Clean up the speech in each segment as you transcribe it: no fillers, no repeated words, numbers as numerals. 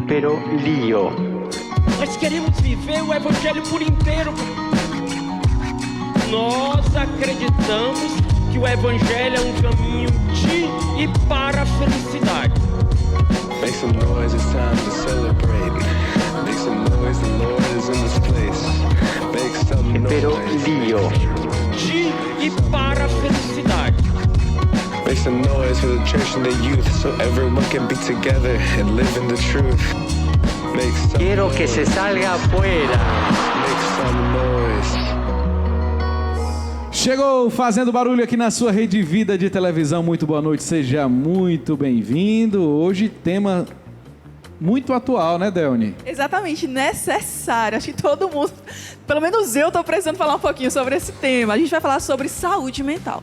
Pero lío. Nós queremos viver o evangelho por inteiro. Nós acreditamos que o evangelho é um caminho de e para a felicidade. Make some noise, it's time to celebrate. Make some noise, the Lord is in this place. Make some noise. Pero lío. De e para a felicidade. Make some noise for the church and the youth, so everyone can be together and live in the truth. Make some Quiero noise. que se salga afuera. Make some noise. Chegou fazendo barulho aqui na sua Rede Vida de televisão. Muito boa noite, seja muito bem-vindo. Hoje tema muito atual, né, Delny? Exatamente, necessário. Acho que todo mundo, pelo menos eu, estou precisando falar um pouquinho sobre esse tema. A gente vai falar sobre saúde mental.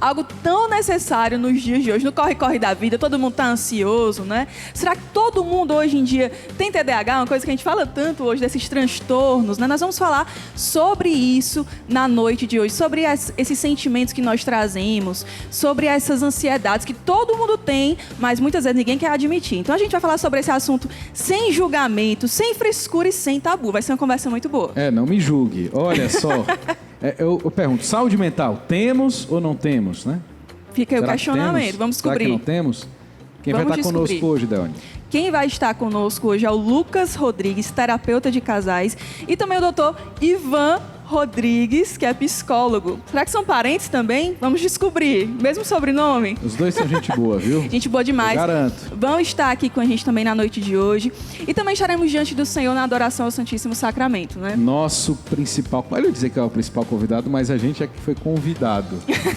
Algo tão necessário nos dias de hoje, no corre-corre da vida, todo mundo está ansioso, né? Será que todo mundo hoje em dia tem TDAH? Uma coisa que a gente fala tanto hoje, desses transtornos, né? Nós vamos falar sobre isso na noite de hoje, sobre esses sentimentos que nós trazemos, sobre essas ansiedades que todo mundo tem, mas muitas vezes ninguém quer admitir. Então a gente vai falar sobre esse assunto sem julgamento, sem frescura e sem tabu. Vai ser uma conversa muito boa. Não me julgue. Olha só. Eu pergunto, saúde mental, temos ou não temos, né? Fica aí o Será questionamento, vamos descobrir. Será que não temos? Quem Vamos vai estar descobrir. conosco hoje, Delny? Quem vai estar conosco hoje é o Lucas Rodrigues, terapeuta de casais, e também o doutor Ivan Rodrigues, que é psicólogo. Será que são parentes também? Vamos descobrir. Mesmo sobrenome? Os dois são gente boa, viu? Gente boa demais. Eu garanto. Vão estar aqui com a gente também na noite de hoje. E também estaremos diante do Senhor na adoração ao Santíssimo Sacramento, né? Nosso principal... Eu ia dizer que é o principal convidado, mas a gente é que foi convidado.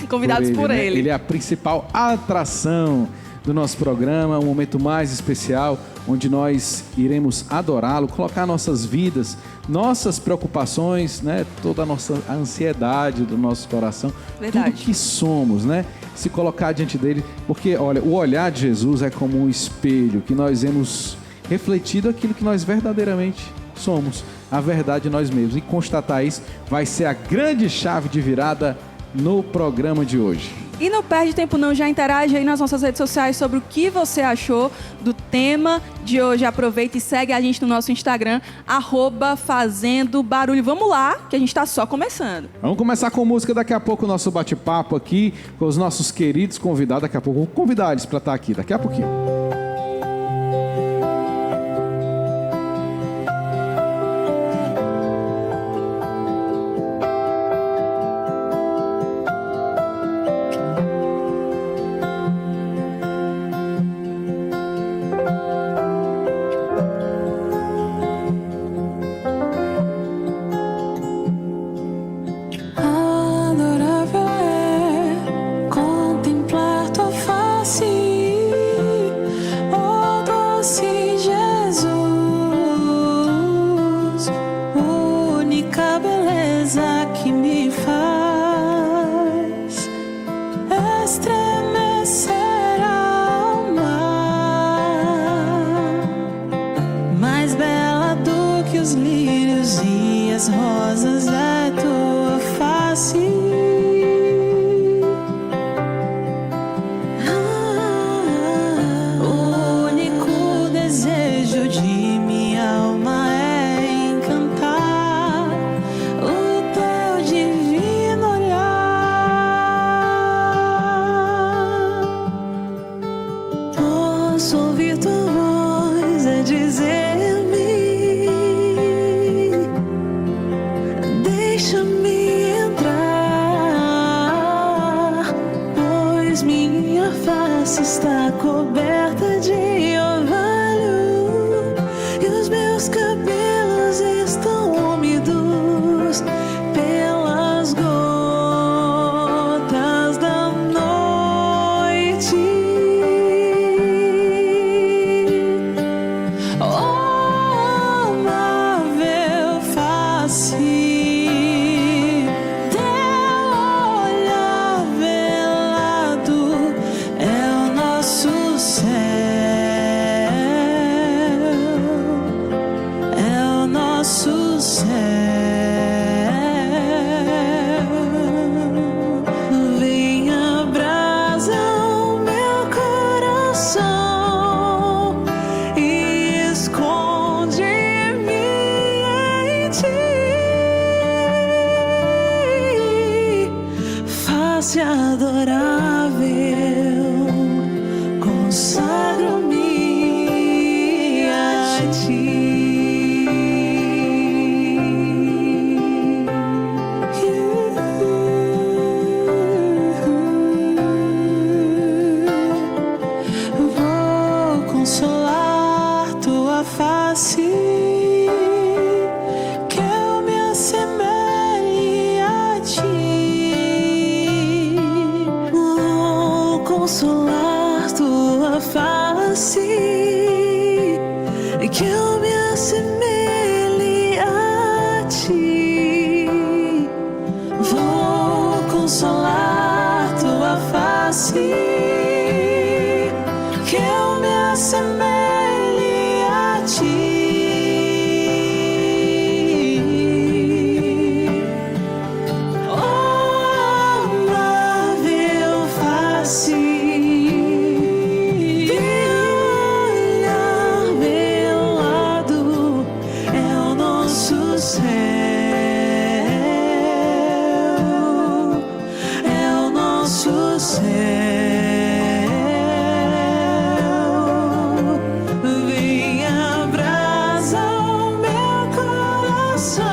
Convidados por né? ele. Ele é a principal atração do nosso programa, um momento mais especial, onde nós iremos adorá-lo, colocar nossas vidas, nossas preocupações, né? Toda a nossa ansiedade do nosso coração, Verdade. tudo que somos, né? Se colocar diante dele, porque, olha, o olhar de Jesus é como um espelho, que nós vemos refletido aquilo que nós verdadeiramente somos, a verdade nós mesmos. E constatar isso vai ser a grande chave de virada no programa de hoje. E não perde tempo não, já interage aí nas nossas redes sociais sobre o que você achou do tema de hoje. Aproveita e segue a gente no nosso Instagram, @FazendoBarulho. Vamos lá, que a gente está só começando. Vamos começar com música, daqui a pouco o nosso bate-papo aqui com os nossos queridos convidados. Daqui a pouco vou convidar eles para estar aqui, daqui a pouquinho. Adorável é contemplar tua face, ó doce Jesus, única beleza que me faz estremecer a alma, mais bela do que os lírios e as rosas é tua face. O único desejo de minha alma é encantar o teu divino olhar. Posso ouvir tua voz a dizer-me: deixa-me entrar, pois minha face está coberta de orvalho e os meus cabelos estão úmidos pelas gotas da noite. Oh, amável face, teu olhar velado é o nosso céu, é o nosso céu. Vem abrasa o meu coração e consagro-me a ti. Vou consolar tua face, que eu me assemelhe a ti. Vou consolar tua face, que eu me assemelhe a ti. Vou consolar tua face, que eu me assemelhe a ti. Oh, amável face, olhar meu lado é o nosso céu, é o nosso céu. Vem, abraça o meu coração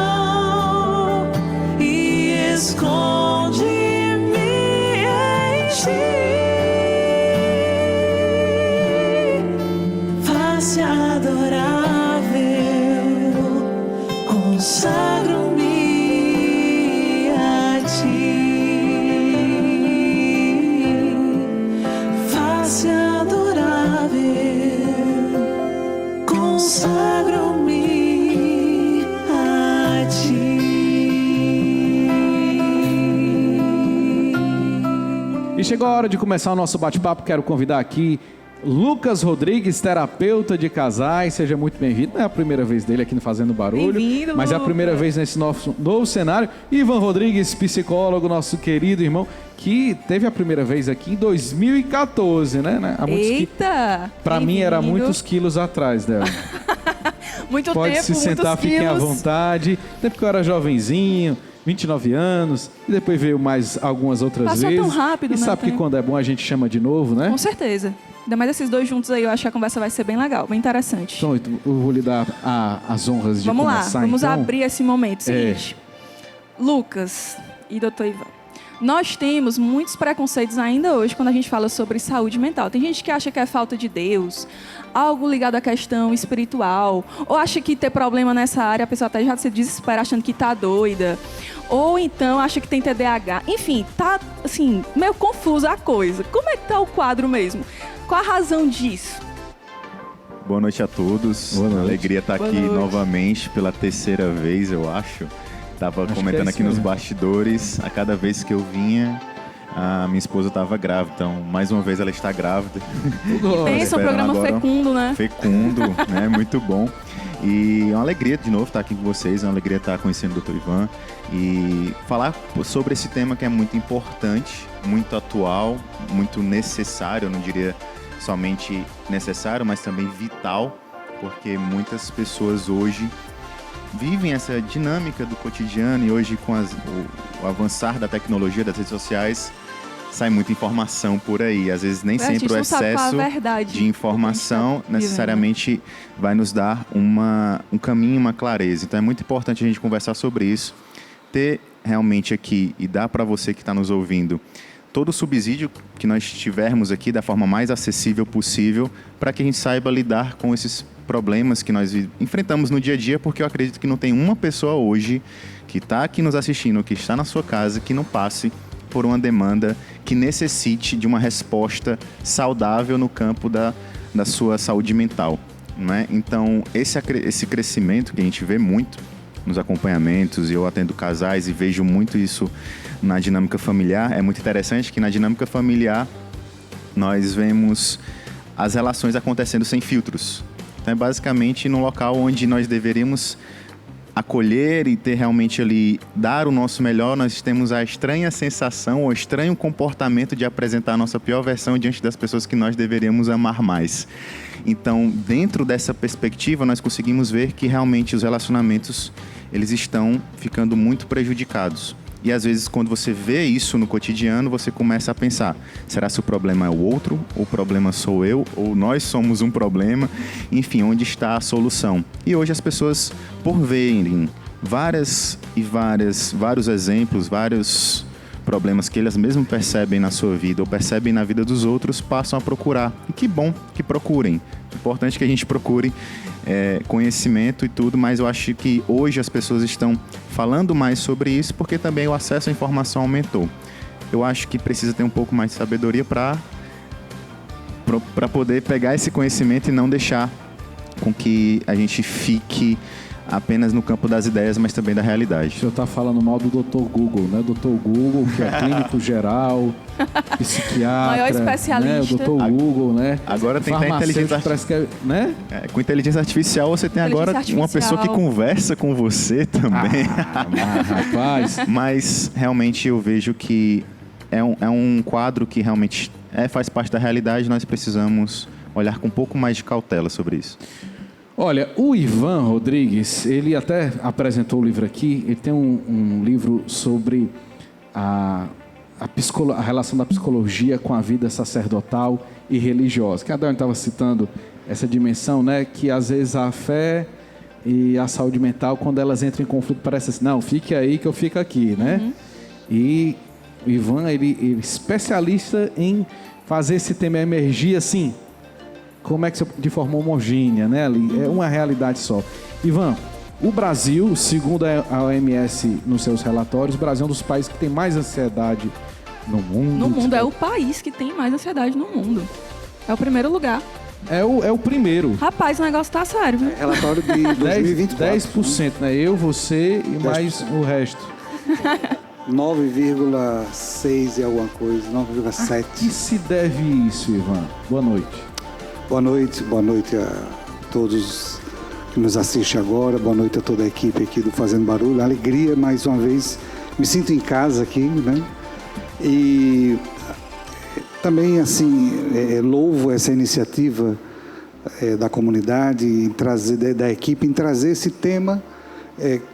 e esconde-me em ti. Face adorável, consagro-me a ti. Face adorável, consagro-me a ti. E chegou a hora de começar o nosso bate-papo. Quero convidar aqui Lucas Rodrigues, terapeuta de casais. Seja muito bem-vindo. Não é a primeira vez dele aqui no Fazendo Barulho, Bem-vindo, mas é a Lucas. primeira vez nesse novo cenário. Ivan Rodrigues, psicólogo, nosso querido irmão, que teve a primeira vez aqui em 2014, né? Há muitos Eita! Pra mim era bem-vindo. muitos quilos atrás dela. Muito Pode tempo, se sentar, muitos fiquem à quilos. vontade. Até porque eu era jovenzinho, 29 anos, e depois veio mais algumas outras Passou vezes. tão rápido, E né, sabe que tempo? quando é bom a gente chama de novo, né? Com certeza. Ainda mais esses dois juntos aí, eu acho que a conversa vai ser bem legal, bem interessante. Então, eu vou lhe dar as honras de Vamos lá, começar, vamos então. abrir esse momento seguinte. Lucas e doutor Ivan, nós temos muitos preconceitos ainda hoje quando a gente fala sobre saúde mental. Tem gente que acha que é falta de Deus, algo ligado à questão espiritual, ou acha que ter problema nessa área, a pessoa até já se desespera achando que tá doida, ou então acha que tem TDAH. Enfim, tá assim, meio confusa a coisa. Como é que tá o quadro mesmo? Qual a razão disso? Boa noite a todos. Boa noite. Alegria estar Boa aqui noite. novamente pela terceira vez, eu acho. Tava Acho comentando que é aqui isso nos mesmo. bastidores, a cada vez que eu vinha, a minha esposa estava grávida. Então, mais uma vez ela está grávida. Pensa, um esperando programa agora fecundo, né? Fecundo, né? Muito bom. E é uma alegria de novo estar aqui com vocês, é uma alegria estar conhecendo o Dr. Ivan e falar sobre esse tema que é muito importante, muito atual, muito necessário, eu não diria somente necessário, mas também vital, porque muitas pessoas hoje vivem essa dinâmica do cotidiano e hoje com o avançar da tecnologia, das redes sociais, sai muita informação por aí. Às vezes nem A gente sempre o não sabe qual a excesso verdade de informação do que a gente tá necessariamente vai nos dar um caminho, uma clareza. Então é muito importante a gente conversar sobre isso, ter realmente aqui e dar para você que está nos ouvindo todo o subsídio que nós tivermos aqui da forma mais acessível possível para que a gente saiba lidar com esses problemas que nós enfrentamos no dia a dia, porque eu acredito que não tem uma pessoa hoje que está aqui nos assistindo, que está na sua casa, que não passe por uma demanda que necessite de uma resposta saudável no campo da sua saúde mental, não é? Então, esse crescimento que a gente vê muito nos acompanhamentos, e eu atendo casais e vejo muito isso na dinâmica familiar, é muito interessante que na dinâmica familiar nós vemos as relações acontecendo sem filtros. Então, é basicamente no local onde nós deveríamos acolher e ter realmente ali, dar o nosso melhor, nós temos a estranha sensação, o estranho comportamento de apresentar a nossa pior versão diante das pessoas que nós deveríamos amar mais. Então, dentro dessa perspectiva, nós conseguimos ver que realmente os relacionamentos, eles estão ficando muito prejudicados. E às vezes, quando você vê isso no cotidiano, você começa a pensar: será que o problema é o outro? Ou o problema sou eu? Ou nós somos um problema? Enfim, onde está a solução? E hoje as pessoas, por verem vários exemplos, vários problemas que elas mesmas percebem na sua vida ou percebem na vida dos outros, passam a procurar. E que bom que procurem. Importante que a gente procure conhecimento e tudo, mas eu acho que hoje as pessoas estão falando mais sobre isso porque também o acesso à informação aumentou. Eu acho que precisa ter um pouco mais de sabedoria para poder pegar esse conhecimento e não deixar com que a gente fique apenas no campo das ideias, mas também da realidade. O senhor está falando mal do Dr. Google, né? Dr. Google, que é clínico geral, psiquiatra, maior especialista. Né? O Dr. Google, né? Agora tem a inteligência artificial, né? Com inteligência artificial você tem agora uma pessoa que conversa com você também. Rapaz. Mas realmente eu vejo que é um quadro que realmente faz parte da realidade. Nós precisamos olhar com um pouco mais de cautela sobre isso. Olha, o Ivan Rodrigues, ele até apresentou o livro aqui. Ele tem um livro sobre a relação da psicologia com a vida sacerdotal e religiosa. Cada um estava citando essa dimensão, né? Que às vezes a fé e a saúde mental, quando elas entram em conflito, parece assim: não, fique aí que eu fico aqui, né? Uhum. E o Ivan, ele é especialista em fazer esse tema emergir assim. Como é que de forma homogênea, né? É uma realidade só. Ivan, o Brasil, segundo a OMS nos seus relatórios, o Brasil é um dos países que tem mais ansiedade no mundo. No mundo, é o país que tem mais ansiedade no mundo. É o primeiro lugar. É o primeiro. Rapaz, o negócio tá sério, viu? Relatório de 2024. 10%, né? Eu, você e mais o resto. 9,6 e alguma coisa, 9,7. A que se deve isso, Ivan? Boa noite. Boa noite a todos que nos assistem agora, boa noite a toda a equipe aqui do Fazendo Barulho. Alegria, mais uma vez, me sinto em casa aqui, né? E também, assim, louvo essa iniciativa da comunidade, em trazer, da equipe, em trazer esse tema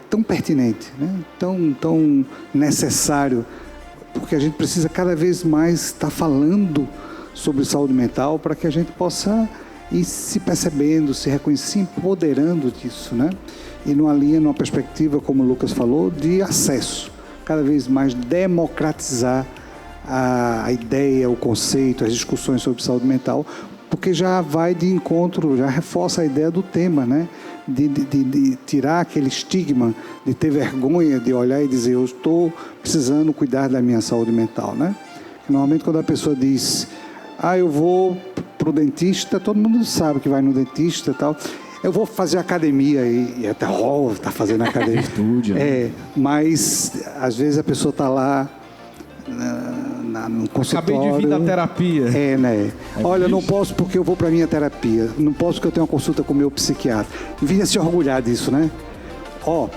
tão pertinente, né? Tão necessário, porque a gente precisa cada vez mais estar falando sobre saúde mental para que a gente possa ir se percebendo, se reconhecendo, se empoderando disso, né? E numa linha, numa perspectiva, como o Lucas falou, de acesso, cada vez mais democratizar a ideia, o conceito, as discussões sobre saúde mental, porque já vai de encontro, já reforça a ideia do tema, né? De tirar aquele estigma, de ter vergonha de olhar e dizer: eu estou precisando cuidar da minha saúde mental, né? Normalmente quando a pessoa diz: eu vou pro dentista, todo mundo sabe que vai no dentista e tal. Eu vou fazer academia e até tá fazendo academia. Virtude, né? Mas às vezes a pessoa tá lá no consultório. Acabei de vir da terapia. Né? Olha, eu não posso porque eu vou para minha terapia. Não posso porque eu tenho uma consulta com o meu psiquiatra. Vinha se orgulhar disso, né?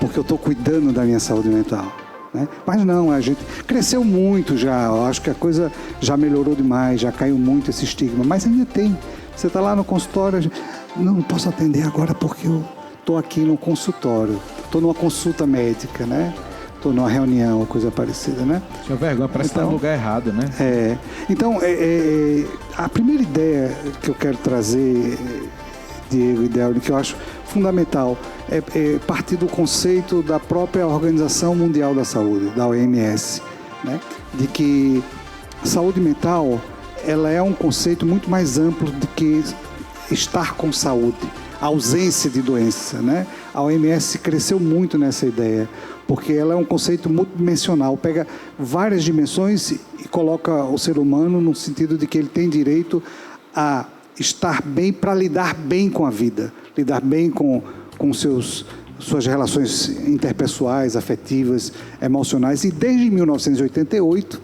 Porque eu estou cuidando da minha saúde mental. Né? Mas não, a gente cresceu muito já. Eu acho que a coisa já melhorou demais, já caiu muito esse estigma. Mas ainda tem. Você está lá no consultório, não posso atender agora porque eu estou aqui no consultório. Estou numa consulta médica, né? Estou numa reunião, coisa parecida, né? Tinha vergonha, parece que está no lugar errado, né? Então, a primeira ideia que eu quero trazer, Diego e Delio, que eu acho fundamental, é partir do conceito da própria Organização Mundial da Saúde, da OMS, né? De que saúde mental, ela é um conceito muito mais amplo do que estar com saúde, a ausência de doença, né? A OMS cresceu muito nessa ideia, porque ela é um conceito multidimensional, pega várias dimensões e coloca o ser humano no sentido de que ele tem direito a estar bem para lidar bem com a vida, lidar bem com suas relações interpessoais, afetivas, emocionais. E desde 1988,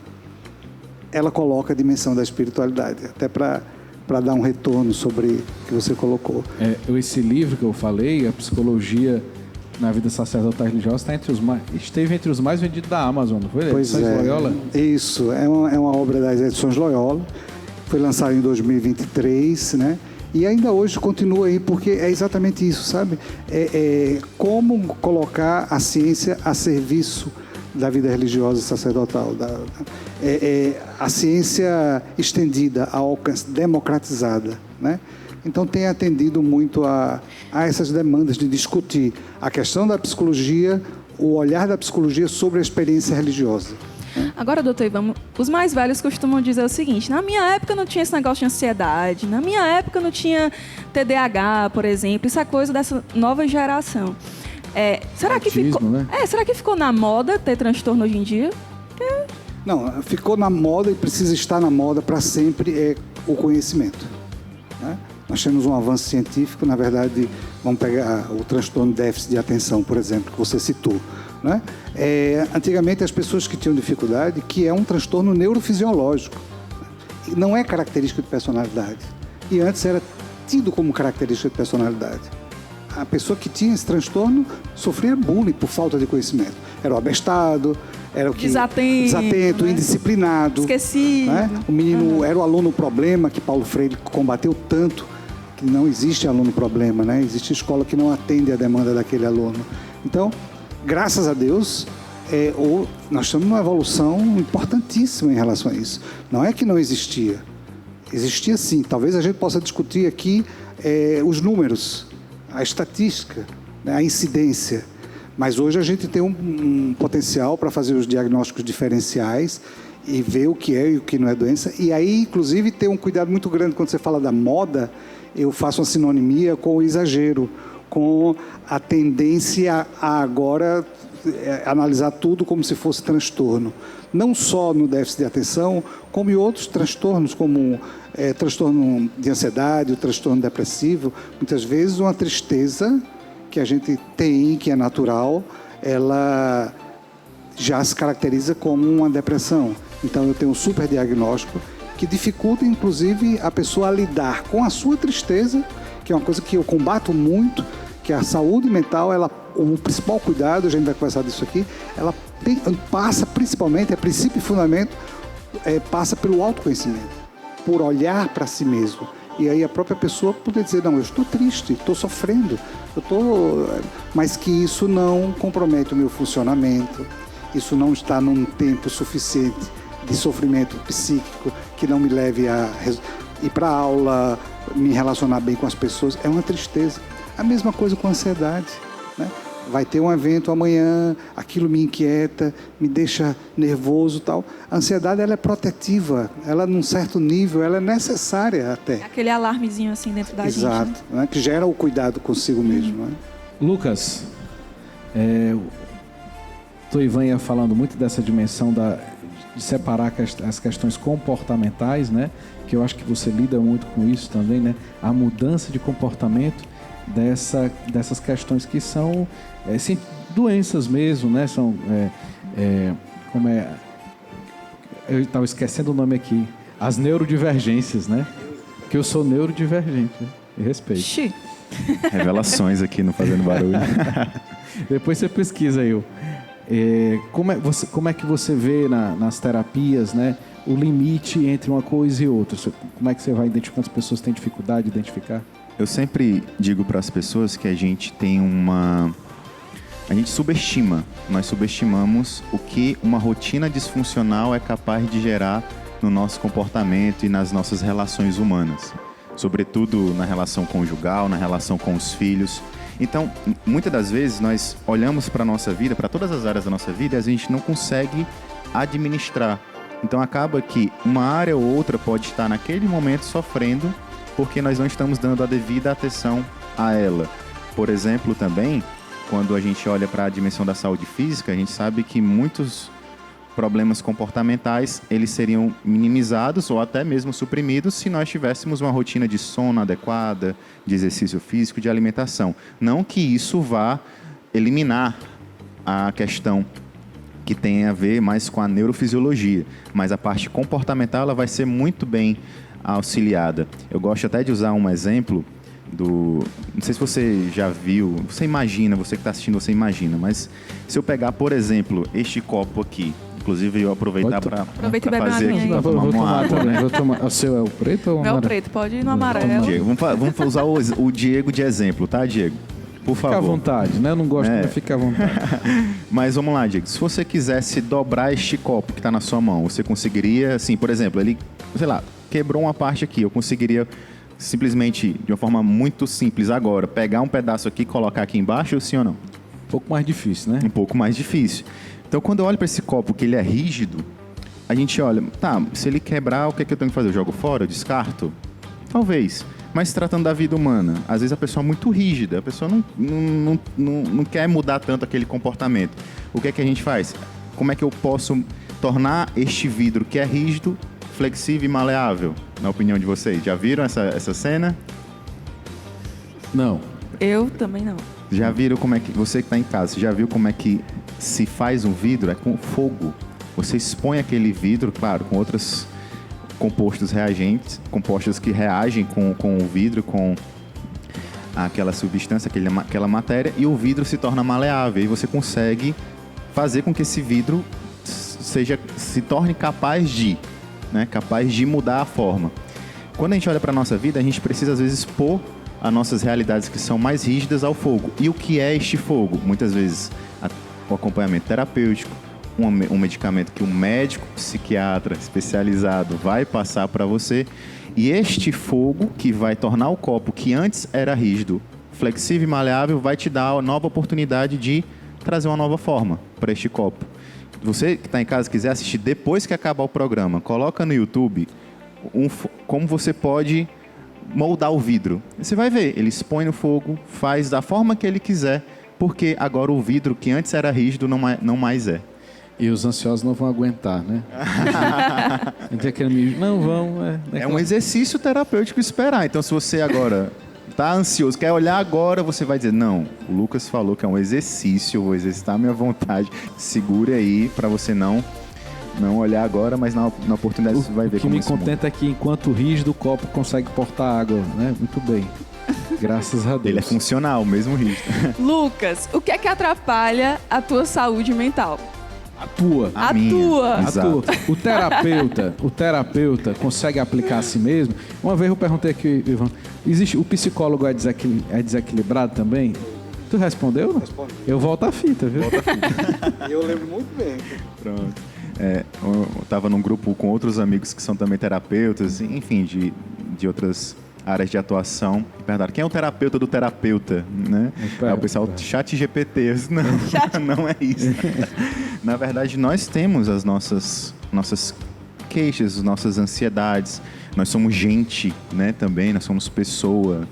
ela coloca a dimensão da espiritualidade, até para dar um retorno sobre o que você colocou. Esse livro que eu falei, A Psicologia na Vida Sacerdotal e Religiosa, esteve entre os mais vendidos da Amazon, não foi? Pois é. Loyola? Isso, é uma obra das Edições Loyola, foi lançada em 2023, né? E ainda hoje continua aí, porque é exatamente isso, sabe? Como colocar a ciência a serviço da vida religiosa e sacerdotal, a ciência estendida, ao alcance, democratizada, né? Então tem atendido muito a essas demandas de discutir a questão da psicologia, o olhar da psicologia sobre a experiência religiosa. Agora, doutor Ivan, os mais velhos costumam dizer o seguinte: na minha época não tinha esse negócio de ansiedade, na minha época não tinha TDAH, por exemplo, isso é coisa dessa nova geração. Será que ficou, né? será que ficou na moda ter transtorno hoje em dia? Não, ficou na moda e precisa estar na moda para sempre o conhecimento, né? Nós temos um avanço científico, na verdade, vamos pegar o transtorno de déficit de atenção, por exemplo, que você citou, né? Antigamente, as pessoas que tinham dificuldade, que é um transtorno neurofisiológico, não é característica de personalidade. E antes era tido como característica de personalidade. A pessoa que tinha esse transtorno sofria bullying por falta de conhecimento. Era o abestado, era o que desatento, né? Indisciplinado. Esquecido. Né? O menino era o aluno problema, que Paulo Freire combateu tanto, que não existe aluno problema, né? Existe escola que não atende a demanda daquele aluno. Então, graças a Deus, nós estamos numa evolução importantíssima em relação a isso. Não é que não existia. Existia sim. Talvez a gente possa discutir aqui os números, a estatística, né? A incidência. Mas hoje a gente tem um potencial para fazer os diagnósticos diferenciais e ver o que é e o que não é doença. E aí, inclusive, ter um cuidado muito grande quando você fala da moda. Eu faço uma sinonimia com o exagero, com a tendência a agora analisar tudo como se fosse transtorno. Não só no déficit de atenção, como em outros transtornos, como transtorno de ansiedade, o transtorno depressivo. Muitas vezes uma tristeza que a gente tem, que é natural, ela já se caracteriza como uma depressão. Então eu tenho um super diagnóstico que dificulta, inclusive, a pessoa a lidar com a sua tristeza, que é uma coisa que eu combato muito, que a saúde mental, o principal cuidado, a gente vai conversar disso aqui, ela passa principalmente, princípio e fundamento, passa pelo autoconhecimento, por olhar para si mesmo. E aí a própria pessoa poder dizer, não, eu estou triste, estou sofrendo, mas que isso não compromete o meu funcionamento, isso não está num tempo suficiente de sofrimento psíquico que não me leve a ir para a aula, me relacionar bem com as pessoas. É uma tristeza. A mesma coisa com a ansiedade, né? Vai ter um evento amanhã, aquilo me inquieta, me deixa nervoso e tal. A ansiedade, ela é protetiva, ela num certo nível, ela é necessária até. Aquele alarmezinho assim dentro da gente. Exato, né? Que gera o cuidado consigo mesmo. Né? Lucas, o Ivan ia falando muito dessa dimensão de separar as questões comportamentais, né? Que eu acho que você lida muito com isso também, né? A mudança de comportamento dessas questões que são doenças mesmo, né? São eu estava esquecendo o nome aqui, as neurodivergências, né? Que eu sou neurodivergente, né? E respeito. Xi. Revelações aqui no Fazendo Barulho. Depois você pesquisa aí. Como é que você vê nas terapias, né, o limite entre uma coisa e outra? Como é que você vai identificar as pessoas que têm dificuldade de identificar? Eu sempre digo para as pessoas que a gente tem a gente nós subestimamos o que uma rotina disfuncional é capaz de gerar no nosso comportamento e nas nossas relações humanas. Sobretudo na relação conjugal, na relação com os filhos. Então, muitas das vezes nós olhamos para a nossa vida, para todas as áreas da nossa vida, e a gente não consegue administrar. Então acaba que uma área ou outra pode estar naquele momento sofrendo porque nós não estamos dando a devida atenção a ela. Por exemplo, também, quando a gente olha para a dimensão da saúde física, a gente sabe que muitos problemas comportamentais, eles seriam minimizados ou até mesmo suprimidos se nós tivéssemos uma rotina de sono adequada, de exercício físico, de alimentação. Não que isso vá eliminar a questão que tem a ver mais com a neurofisiologia, mas a parte comportamental ela vai ser muito bem auxiliada. Eu gosto até de usar um exemplo não sei se você já viu, você imagina, você que está assistindo, você imagina, mas se eu pegar, por exemplo, este copo aqui, inclusive eu aproveitar para fazer aqui, para tomar uma água. O seu é o preto ou o amarelo? É o preto, pode ir no amarelo. Diego, vamos usar o Diego de exemplo, tá, Diego? Por Fica à favor. vontade, né? Eu não gosto, mas fica à vontade. Mas vamos lá, Diego. Se você quisesse dobrar este copo que está na sua mão, você conseguiria, assim, por exemplo, ele, sei lá, quebrou uma parte aqui. Eu conseguiria simplesmente, de uma forma muito simples agora, pegar um pedaço aqui e colocar aqui embaixo, sim ou não? Um pouco mais difícil, né? Um pouco mais difícil. Então, quando eu olho para esse copo que ele é rígido, a gente olha, tá, se ele quebrar, o que é que eu tenho que fazer? Eu jogo fora? Eu descarto? Talvez. Mas se tratando da vida humana, às vezes a pessoa é muito rígida, a pessoa não quer mudar tanto aquele comportamento. O que é que a gente faz? Como é que eu posso tornar este vidro que é rígido, flexível e maleável? Na opinião de vocês, já viram essa cena? Não. Eu também não. Já viram como é que... Você que está em casa, já viu como é que se faz um vidro? É com fogo. Você expõe aquele vidro, claro, com outros compostos reagentes, compostos que reagem com o vidro, com aquela substância, aquela matéria, e o vidro se torna maleável. E você consegue fazer com que esse vidro se torne capaz de mudar a forma. Quando a gente olha para a nossa vida, a gente precisa, às vezes, pôr as nossas realidades que são mais rígidas ao fogo. E o que é este fogo? Muitas vezes, o acompanhamento terapêutico, um medicamento que um médico, psiquiatra especializado vai passar para você. E este fogo que vai tornar o copo que antes era rígido, flexível e maleável, vai te dar a nova oportunidade de trazer uma nova forma para este copo. Você que está em casa quiser assistir depois que acabar o programa, coloca no YouTube como você pode moldar o vidro. Você vai ver, ele expõe no fogo, faz da forma que ele quiser, porque agora o vidro que antes era rígido não mais é. E os ansiosos não vão aguentar, né? Não vão. É um exercício terapêutico esperar. Então, se você agora está ansioso, quer olhar agora, você vai dizer, não, o Lucas falou que é um exercício, eu vou exercitar a minha vontade. Segure aí para você não olhar agora, mas na oportunidade você vai ver como isso muda. O que me contenta é que enquanto rígido o copo consegue portar água, né? Muito bem. Graças a Deus. Ele é funcional, mesmo rígido. Lucas, o que é que atrapalha a tua saúde mental? A minha. tua. Exato. O terapeuta consegue aplicar a si mesmo. Uma vez eu perguntei aqui, Ivan, o psicólogo é desequilibrado também? Tu respondeu? Respondi. Eu volto a fita, viu? Eu lembro muito bem. Pronto. Eu estava num grupo com outros amigos que são também terapeutas, enfim, de outras áreas de atuação. Perguntaram, quem é o terapeuta do terapeuta? Né? É o pessoal chat GPT. Não é isso. Na verdade, nós temos as nossas queixas, as nossas ansiedades. Nós somos gente, né, também, nós somos pessoa.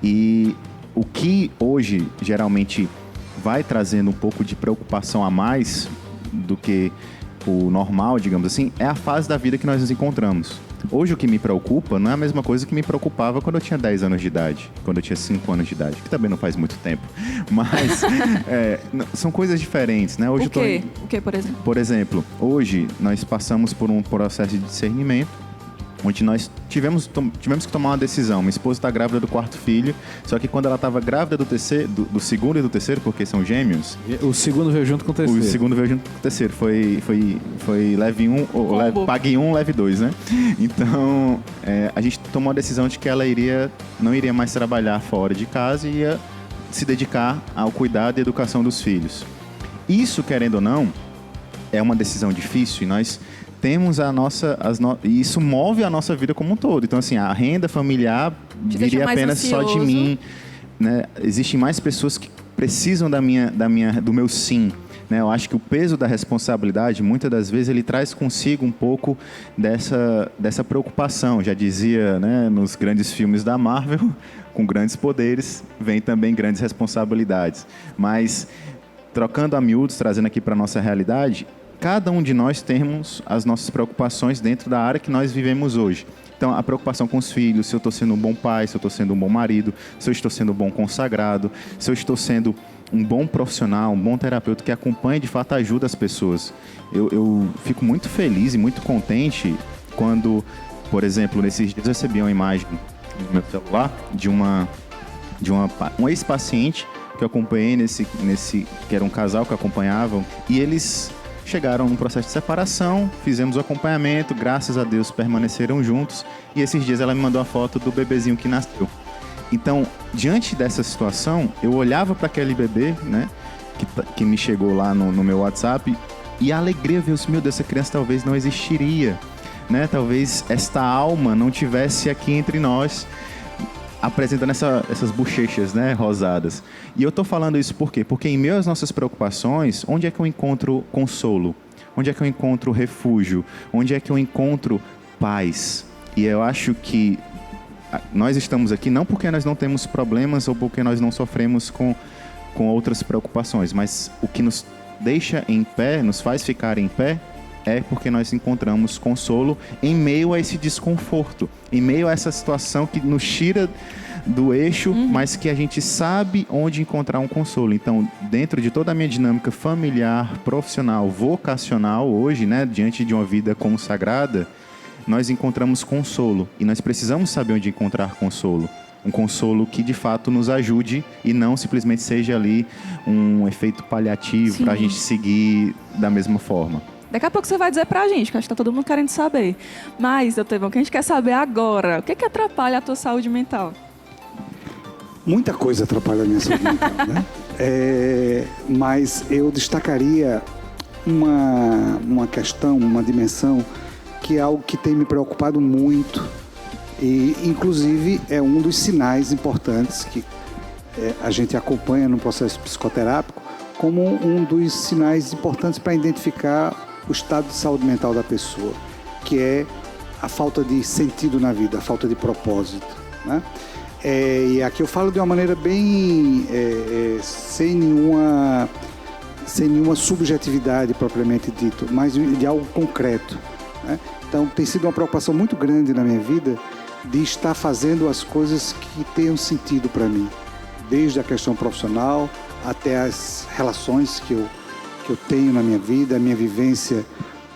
E o que hoje, geralmente, vai trazendo um pouco de preocupação a mais do que o normal, digamos assim, é a fase da vida que nós nos encontramos. Hoje o que me preocupa não é a mesma coisa que me preocupava quando eu tinha 10 anos de idade, quando eu tinha 5 anos de idade, que também não faz muito tempo. Mas são coisas diferentes, né? Hoje O que, por exemplo? Por exemplo, hoje nós passamos por um processo de discernimento, onde nós tivemos que tomar uma decisão. Minha esposa está grávida do 4º filho, só que quando ela estava grávida do segundo e do terceiro, porque são gêmeos... O segundo veio junto com o terceiro. O segundo veio junto com o terceiro. Foi leve 1, pague 1, leve 2, né? Então, a gente tomou a decisão de que ela não iria mais trabalhar fora de casa e ia se dedicar ao cuidado e educação dos filhos. Isso, querendo ou não, é uma decisão difícil e nós temos e isso move a nossa vida como um todo. Então, assim, a renda familiar viria apenas só de mim, né? Existem mais pessoas que precisam do meu sim, né? Eu acho que o peso da responsabilidade, muitas das vezes, ele traz consigo um pouco dessa preocupação. Já dizia, né, nos grandes filmes da Marvel, com grandes poderes, vem também grandes responsabilidades. Mas, trocando a miúdos, trazendo aqui para a nossa realidade, cada um de nós temos as nossas preocupações dentro da área que nós vivemos hoje. Então, a preocupação com os filhos, se eu estou sendo um bom pai, se eu estou sendo um bom marido, se eu estou sendo um bom consagrado, se eu estou sendo um bom profissional, um bom terapeuta que acompanha e, de fato, ajuda as pessoas. Eu fico muito feliz e muito contente quando, por exemplo, nesses dias eu recebi uma imagem no meu celular de um ex-paciente que eu acompanhei que era um casal que acompanhavam, e eles chegaram num processo de separação, fizemos o acompanhamento, graças a Deus permaneceram juntos, e esses dias ela me mandou a foto do bebezinho que nasceu. Então, diante dessa situação, eu olhava para aquele bebê, né, que me chegou lá no meu WhatsApp, e a alegria veio assim, meu Deus, essa criança talvez não existiria, né? Talvez esta alma não tivesse aqui entre nós, apresentando essas bochechas, né, rosadas. E eu tô falando isso por quê? Porque em meio às nossas preocupações, onde é que eu encontro consolo? Onde é que eu encontro refúgio? Onde é que eu encontro paz? E eu acho que nós estamos aqui não porque nós não temos problemas ou porque nós não sofremos com outras preocupações, mas o que nos deixa em pé, nos faz ficar em pé, é porque nós encontramos consolo em meio a esse desconforto, em meio a essa situação que nos tira do eixo, mas que a gente sabe onde encontrar um consolo. Então, dentro de toda a minha dinâmica familiar, profissional, vocacional, hoje, né, diante de uma vida consagrada, nós encontramos consolo. E nós precisamos saber onde encontrar consolo. Um consolo que, de fato, nos ajude e não simplesmente seja ali um efeito paliativo para a gente seguir da mesma forma. Daqui a pouco você vai dizer pra gente, que acho que tá todo mundo querendo saber. Mas, doutor Ivan, o que a gente quer saber agora? O que atrapalha a tua saúde mental? Muita coisa atrapalha a minha saúde mental, né? Mas eu destacaria uma questão, uma dimensão, que é algo que tem me preocupado muito e, inclusive, é um dos sinais importantes que a gente acompanha no processo psicoterápico como um dos sinais importantes para identificar o estado de saúde mental da pessoa, que é a falta de sentido na vida, a falta de propósito, né? E aqui eu falo de uma maneira bem sem nenhuma subjetividade propriamente dito, mas de algo concreto, né? Então tem sido uma preocupação muito grande na minha vida de estar fazendo as coisas que tenham sentido para mim, desde a questão profissional até as relações que eu tenho na minha vida, a minha vivência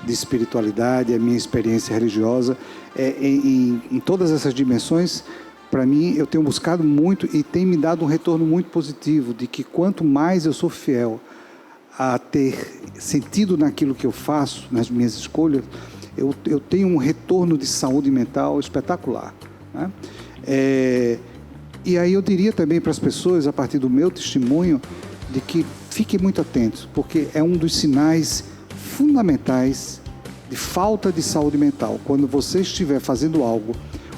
de espiritualidade, a minha experiência religiosa, em todas essas dimensões. Para mim, eu tenho buscado muito e tem me dado um retorno muito positivo de que quanto mais eu sou fiel a ter sentido naquilo que eu faço, nas minhas escolhas, eu tenho um retorno de saúde mental espetacular, né? E aí eu diria também para as pessoas, a partir do meu testemunho, de que fiquem muito atentos, porque é um dos sinais fundamentais de falta de saúde mental. Quando você estiver fazendo algo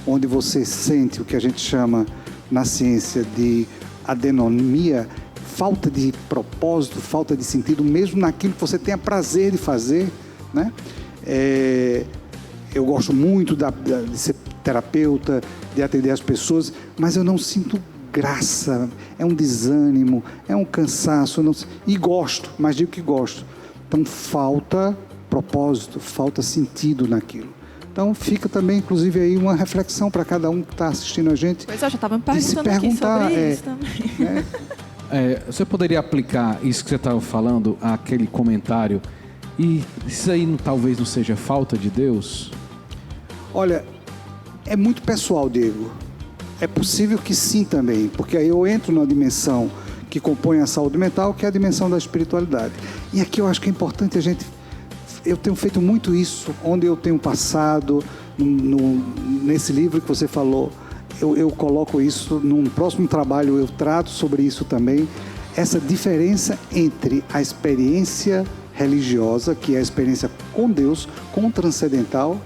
onde você sente o que a gente chama na ciência de adenomia, falta de propósito, falta de sentido, mesmo naquilo que você tenha prazer de fazer, né? Eu gosto muito de ser terapeuta, de atender as pessoas, mas eu não sinto graça, é um desânimo, é um cansaço, e gosto, mas digo que gosto. Então falta propósito, falta sentido naquilo. Então fica também, inclusive, aí uma reflexão para cada um que está assistindo a gente. Pois eu já estava me perguntando aqui sobre isso também. Você poderia aplicar isso que você estava falando àquele comentário, e isso aí talvez não seja falta de Deus? Olha, é muito pessoal, Diego. É possível que sim também, porque aí eu entro numa dimensão que compõe a saúde mental, que é a dimensão da espiritualidade. E aqui eu acho que é importante a gente... Eu tenho feito muito isso, onde eu tenho passado, nesse livro que você falou, eu coloco isso, num próximo trabalho eu trato sobre isso também, essa diferença entre a experiência religiosa, que é a experiência com Deus, com o transcendental,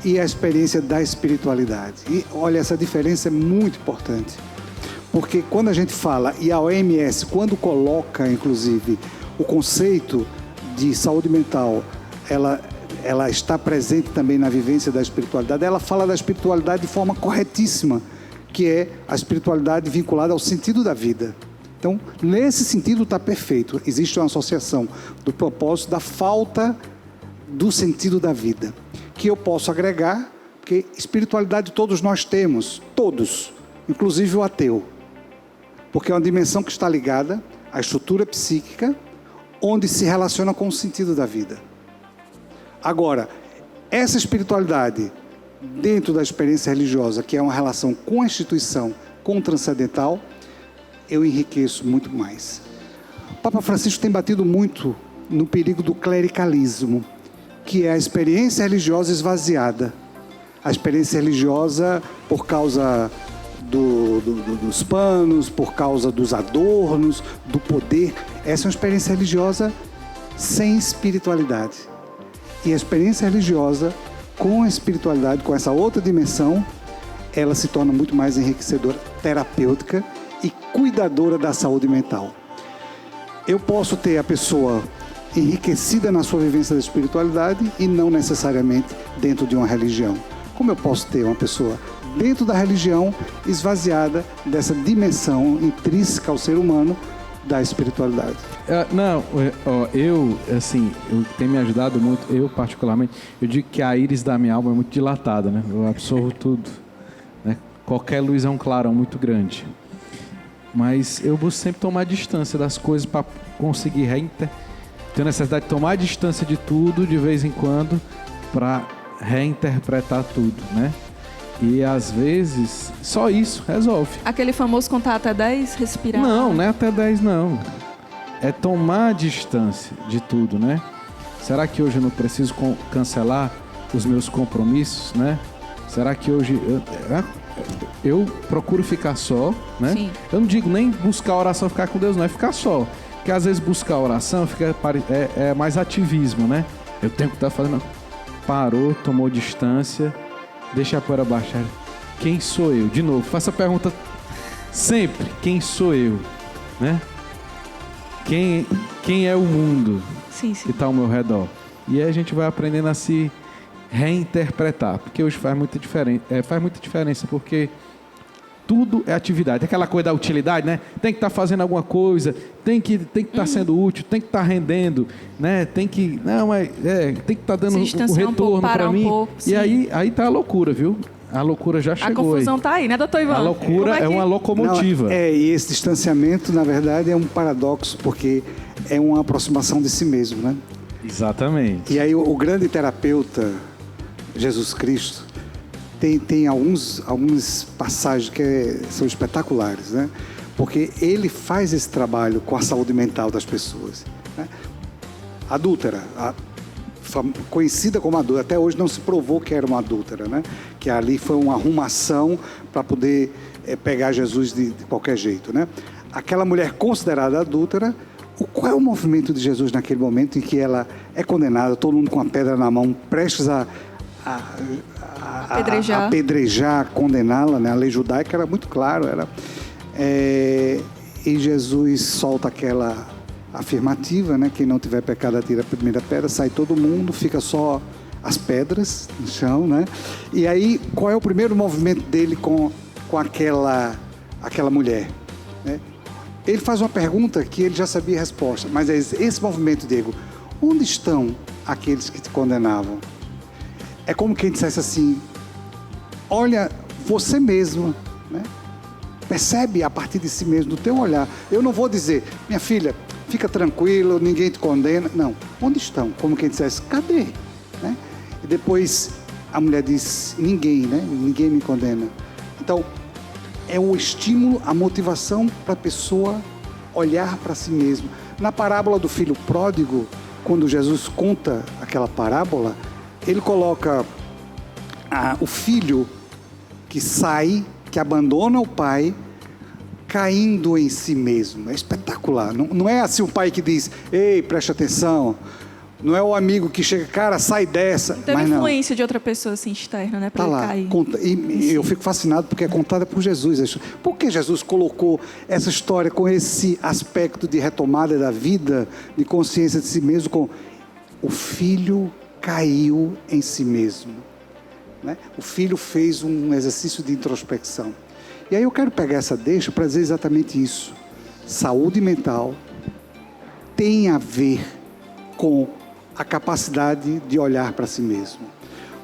e a experiência da espiritualidade. E olha, essa diferença é muito importante, porque quando a gente fala, e a OMS, quando coloca, inclusive, o conceito de saúde mental, ela está presente também na vivência da espiritualidade, ela fala da espiritualidade de forma corretíssima, que é a espiritualidade vinculada ao sentido da vida. Então, nesse sentido está perfeito. Existe uma associação do propósito, da falta do sentido da vida, que eu posso agregar, porque espiritualidade todos nós temos, todos, inclusive o ateu, porque é uma dimensão que está ligada à estrutura psíquica, onde se relaciona com o sentido da vida. Agora, essa espiritualidade, dentro da experiência religiosa, que é uma relação com a instituição, com o transcendental, eu enriqueço muito mais. O Papa Francisco tem batido muito no perigo do clericalismo, que é a experiência religiosa esvaziada. A experiência religiosa, por causa dos panos, por causa dos adornos, do poder. Essa é uma experiência religiosa sem espiritualidade. E a experiência religiosa com a espiritualidade, com essa outra dimensão, ela se torna muito mais enriquecedora, terapêutica e cuidadora da saúde mental. Eu posso ter a pessoa enriquecida na sua vivência da espiritualidade e não necessariamente dentro de uma religião. Como eu posso ter uma pessoa dentro da religião esvaziada dessa dimensão intrínseca ao ser humano da espiritualidade? Eu tenho me ajudado muito, eu particularmente, eu digo que a íris da minha alma é muito dilatada, né? Eu absorvo tudo, né? Qualquer luz é um clarão muito grande. Mas eu busco sempre tomar distância das coisas para conseguir tenho necessidade de tomar distância de tudo de vez em quando para reinterpretar tudo, né? E às vezes só isso resolve. Aquele famoso contar até 10, respirar. Não é até 10 não. É tomar distância de tudo, né? Será que hoje eu não preciso cancelar os meus compromissos, né? Será que hoje eu procuro ficar só, né? Sim. Eu não digo nem buscar oração, ficar com Deus, não, é ficar só. Porque às vezes buscar oração é mais ativismo, né? Eu tenho que estar fazendo. Parou, tomou distância, deixa a poeira baixar. Quem sou eu? De novo, faça a pergunta sempre. Quem sou eu? Né? Quem é o mundo Sim. que está ao meu redor? E aí a gente vai aprendendo a se reinterpretar. Porque hoje faz muita diferença, porque tudo é atividade. Aquela coisa da utilidade, né? Tem que estar fazendo alguma coisa, tem que estar sendo útil, tem que estar rendendo, né? Tem que estar dando o retorno para mim. E aí tá a loucura, viu? A loucura já chegou. A confusão tá aí, né, doutor Ivan? A loucura é uma locomotiva. E esse distanciamento, na verdade, é um paradoxo, porque é uma aproximação de si mesmo, né? Exatamente. E aí o grande terapeuta, Jesus Cristo, tem algumas passagens que são espetaculares, né? Porque ele faz esse trabalho com a saúde mental das pessoas, né? Adúltera, conhecida como adúltera, até hoje não se provou que era uma adúltera, né? Que ali foi uma arrumação para poder pegar Jesus de qualquer jeito, né? Aquela mulher considerada adúltera, qual é o movimento de Jesus naquele momento em que ela é condenada, todo mundo com a pedra na mão, prestes a apedrejar, condená-la, né? A lei judaica era muito claro, e Jesus solta aquela afirmativa, né? Quem não tiver pecado atira a primeira pedra, sai todo mundo, fica só as pedras no chão, né? E aí, qual é o primeiro movimento dele com aquela mulher, né? Ele faz uma pergunta que ele já sabia a resposta, mas é esse movimento, Diego: onde estão aqueles que te condenavam? É como quem dissesse assim: olha, você mesmo, né? Percebe a partir de si mesmo, do teu olhar. Eu não vou dizer, minha filha, fica tranquila, ninguém te condena. Não, onde estão? Como quem dissesse, cadê? Né? E depois a mulher diz, ninguém, né? Ninguém me condena. Então, é o estímulo, a motivação para a pessoa olhar para si mesmo. Na parábola do filho pródigo, quando Jesus conta aquela parábola, ele coloca o filho que sai, que abandona o pai, caindo em si mesmo. É espetacular. Não é assim o pai que diz, ei, preste atenção. Não é o amigo que chega, cara, sai dessa. Então, a influência de outra pessoa assim, externa, né? Para ele cair. E eu fico fascinado porque é contada por Jesus. Por que Jesus colocou essa história com esse aspecto de retomada da vida, de consciência de si mesmo, com o filho caiu em si mesmo, né? O filho fez um exercício de introspecção. E aí eu quero pegar essa deixa para dizer exatamente isso. Saúde mental tem a ver com a capacidade de olhar para si mesmo.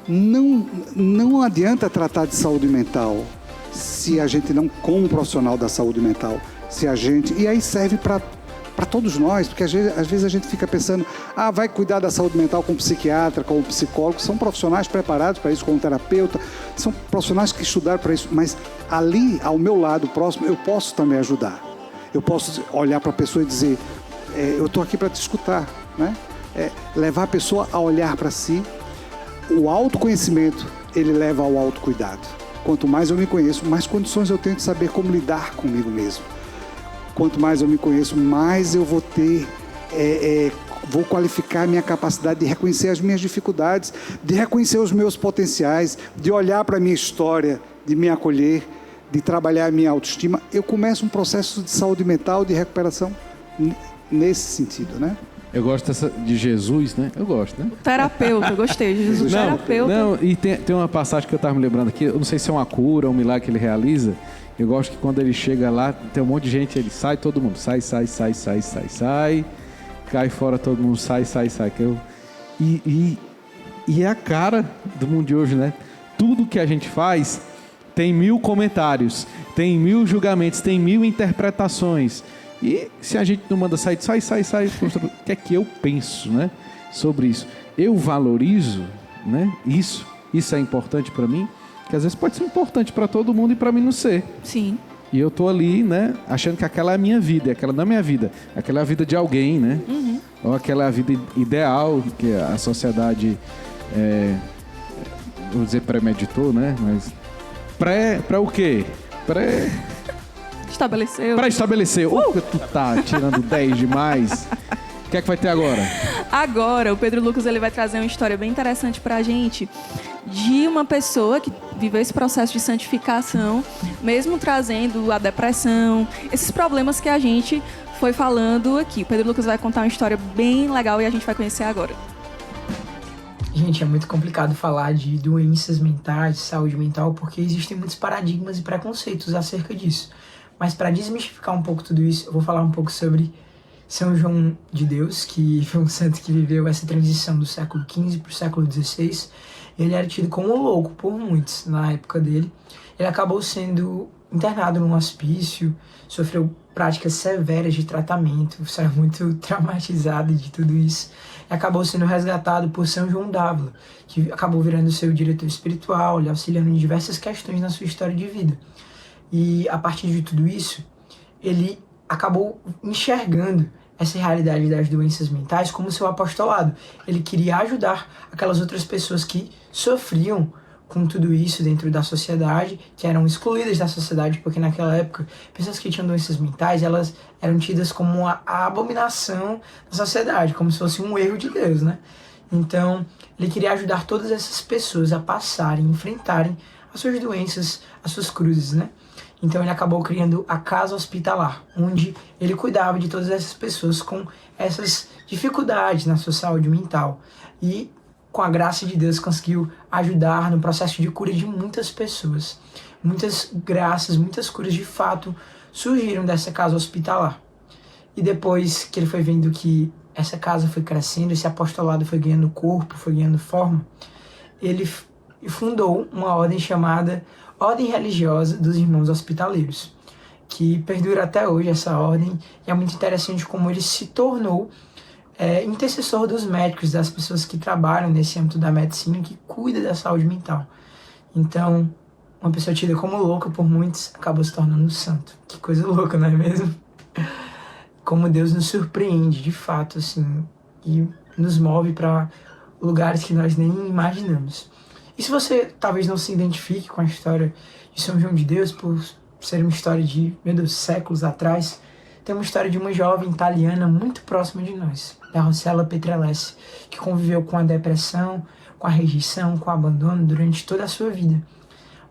Não adianta tratar de saúde mental se a gente não, como um profissional da saúde mental, e aí serve para todos nós, porque às vezes a gente fica pensando, vai cuidar da saúde mental com um psiquiatra, com um psicólogo, são profissionais preparados para isso, com um terapeuta, são profissionais que estudaram para isso, mas ali, ao meu lado, próximo, eu posso também ajudar. Eu posso olhar para a pessoa e dizer, eu estou aqui para te escutar, né? Levar a pessoa a olhar para si. O autoconhecimento, ele leva ao autocuidado. Quanto mais eu me conheço, mais condições eu tenho de saber como lidar comigo mesmo. Quanto mais eu me conheço, mais eu vou ter, vou qualificar a minha capacidade de reconhecer as minhas dificuldades, de reconhecer os meus potenciais, de olhar para a minha história, de me acolher, de trabalhar a minha autoestima. Eu começo um processo de saúde mental, de recuperação nesse sentido, né? Eu gosto de Jesus, né? Eu gosto, né? Terapeuta, eu gostei. Jesus terapeuta. Não, e tem uma passagem que eu estava me lembrando aqui, eu não sei se é uma cura, um milagre que ele realiza. Eu gosto que quando ele chega lá, tem um monte de gente, ele sai, todo mundo sai, cai fora, todo mundo sai. E é a cara do mundo de hoje, né? Tudo que a gente faz tem 1000 comentários, tem 1000 julgamentos, tem 1000 interpretações. E se a gente não manda sair, sai, o que é que eu penso, né, sobre isso? Eu valorizo, né, isso é importante para mim, que às vezes pode ser importante para todo mundo e para mim não ser. Sim. E eu tô ali, né, achando que aquela é a minha vida, aquela não é a minha vida, aquela é a vida de alguém, né? Uhum. Ou aquela é a vida ideal que a sociedade, vou dizer premeditou, né, mas pré o quê? Pré-estabeleceu. Tu tá tirando 10 demais. O que é que vai ter agora? Agora, o Pedro Lucas ele vai trazer uma história bem interessante pra gente de uma pessoa que viveu esse processo de santificação, mesmo trazendo a depressão, esses problemas que a gente foi falando aqui. O Pedro Lucas vai contar uma história bem legal e a gente vai conhecer agora. Gente, é muito complicado falar de doenças mentais, de saúde mental, porque existem muitos paradigmas e preconceitos acerca disso. Mas para desmistificar um pouco tudo isso, eu vou falar um pouco sobre São João de Deus, que foi um santo que viveu essa transição do século XV para o século XVI. Ele era tido como louco por muitos na época dele. Ele acabou sendo internado num hospício, sofreu práticas severas de tratamento, saiu muito traumatizado de tudo isso. E acabou sendo resgatado por São João d'Ávila, que acabou virando seu diretor espiritual, lhe auxiliando em diversas questões na sua história de vida. E a partir de tudo isso, ele acabou enxergando essa realidade das doenças mentais como seu apostolado. Ele queria ajudar aquelas outras pessoas que sofriam com tudo isso dentro da sociedade, que eram excluídas da sociedade, porque naquela época, pessoas que tinham doenças mentais, elas eram tidas como a abominação da sociedade, como se fosse um erro de Deus, né? Então, ele queria ajudar todas essas pessoas a passarem, enfrentarem as suas doenças, as suas cruzes, né? Então ele acabou criando a Casa Hospitalar, onde ele cuidava de todas essas pessoas com essas dificuldades na sua saúde mental. E, com a graça de Deus, conseguiu ajudar no processo de cura de muitas pessoas. Muitas graças, muitas curas de fato surgiram dessa Casa Hospitalar. E depois que ele foi vendo que essa casa foi crescendo, esse apostolado foi ganhando corpo, foi ganhando forma, ele fundou uma ordem chamada Ordem Religiosa dos Irmãos Hospitaleiros, que perdura até hoje essa ordem, e é muito interessante como ele se tornou intercessor dos médicos, das pessoas que trabalham nesse âmbito da medicina, que cuida da saúde mental. Então, uma pessoa tida como louca por muitos acabou se tornando santo. Que coisa louca, não é mesmo? Como Deus nos surpreende, de fato, assim, e nos move para lugares que nós nem imaginamos. E se você talvez não se identifique com a história de São João de Deus, por ser uma história de, séculos atrás, tem uma história de uma jovem italiana muito próxima de nós, da Rossella Petrelessi, que conviveu com a depressão, com a rejeição, com o abandono durante toda a sua vida.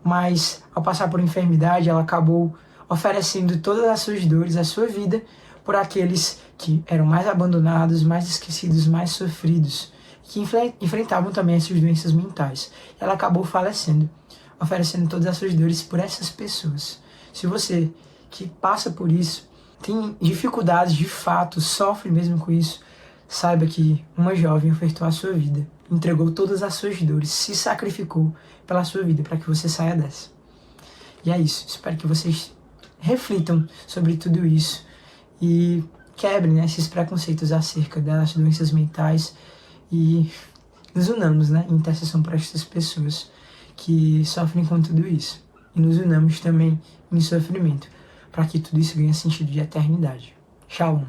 Mas, ao passar por enfermidade, ela acabou oferecendo todas as suas dores, a sua vida, por aqueles que eram mais abandonados, mais esquecidos, mais sofridos, que enfrentavam também as suas doenças mentais. Ela acabou falecendo, oferecendo todas as suas dores por essas pessoas. Se você que passa por isso, tem dificuldades de fato, sofre mesmo com isso, saiba que uma jovem ofertou a sua vida, entregou todas as suas dores, se sacrificou pela sua vida, para que você saia dessa. E é isso, espero que vocês reflitam sobre tudo isso e quebrem, esses preconceitos acerca das doenças mentais e nos unamos, em intercessão para essas pessoas que sofrem com tudo isso. E nos unamos também em sofrimento, para que tudo isso ganhe sentido de eternidade. Shalom.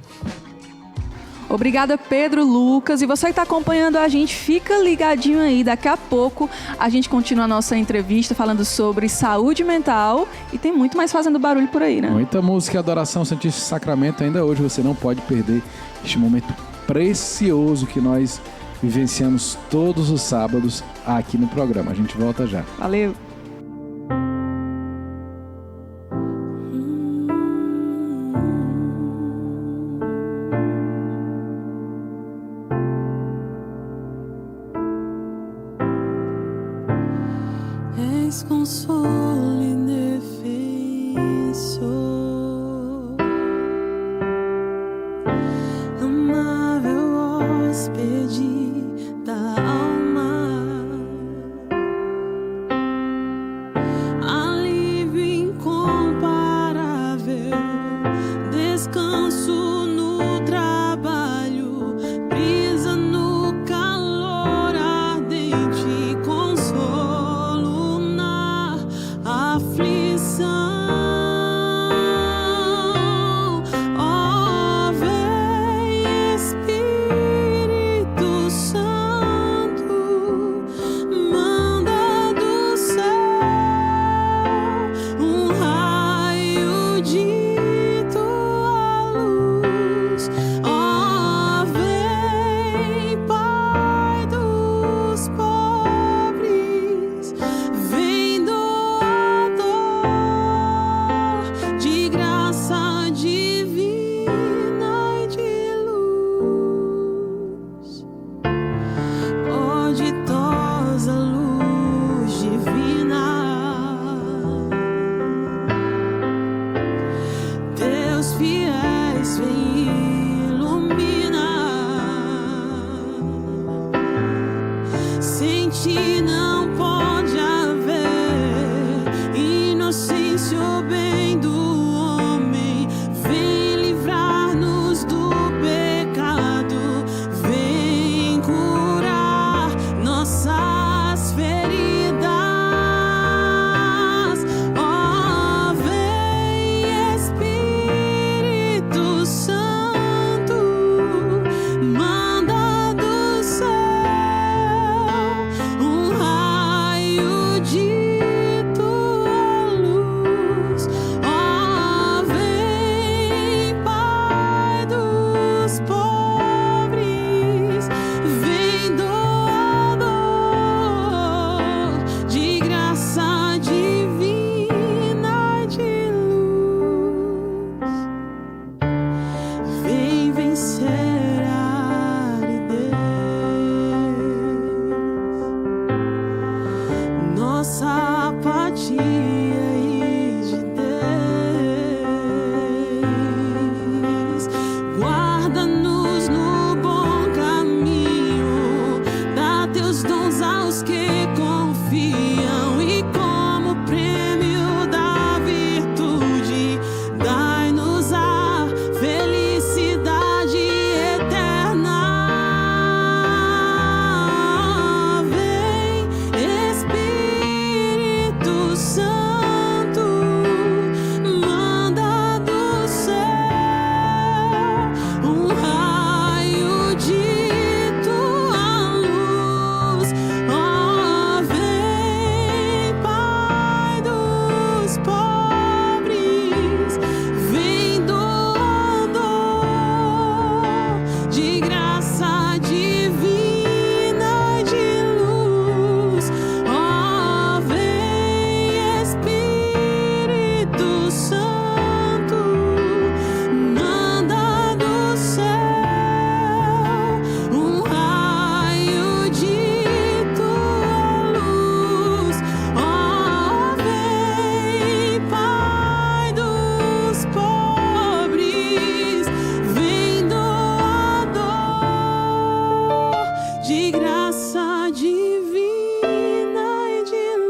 Obrigada, Pedro, Lucas. E você que está acompanhando a gente, fica ligadinho aí. Daqui a pouco a gente continua a nossa entrevista falando sobre saúde mental. E tem muito mais fazendo barulho por aí, né? Muita música e adoração, Santíssimo Sacramento. Ainda hoje você não pode perder este momento precioso que nós vivenciamos todos os sábados aqui no programa. A gente volta já. Valeu! És consolo indefensor, amável hóspede da alma, alívio incomparável, descanso no trabalho, brisa no calor ardente, consolo na aflição. Ó, vem Espírito Santo, manda do céu um raio de tua luz. Ó, vem Pai dos pobres, vem doador de graça divina e de luz. Ó, ditosa luz divina, teus fiéis vem iluminar. Sem ti não pode haver inocência ou bem do homem. Vem livrar-nos do pecado, vem curar nossas feridas. Ó, vem Espírito Santo, manda do céu um raio de tua luz. Ó, vem Pai dos pobres, vem doador de graça divina e de luz. Vem vencer a aridez, nossa apatia e rigidez. Guarda-nos no bom caminho, dá teus dons aos que confiam, e como prêmio da virtude, dai-nos a felicidade eterna. Vem Espírito Santo, manda do céu um raio de tua luz. Ó, vem Pai dos pobres, vem doador de graça divina e de luz. Ó, vem Espírito Santo, manda do céu um raio de tua luz. Ó, vem Pai dos pobres, vem doador de graça divina e de luz.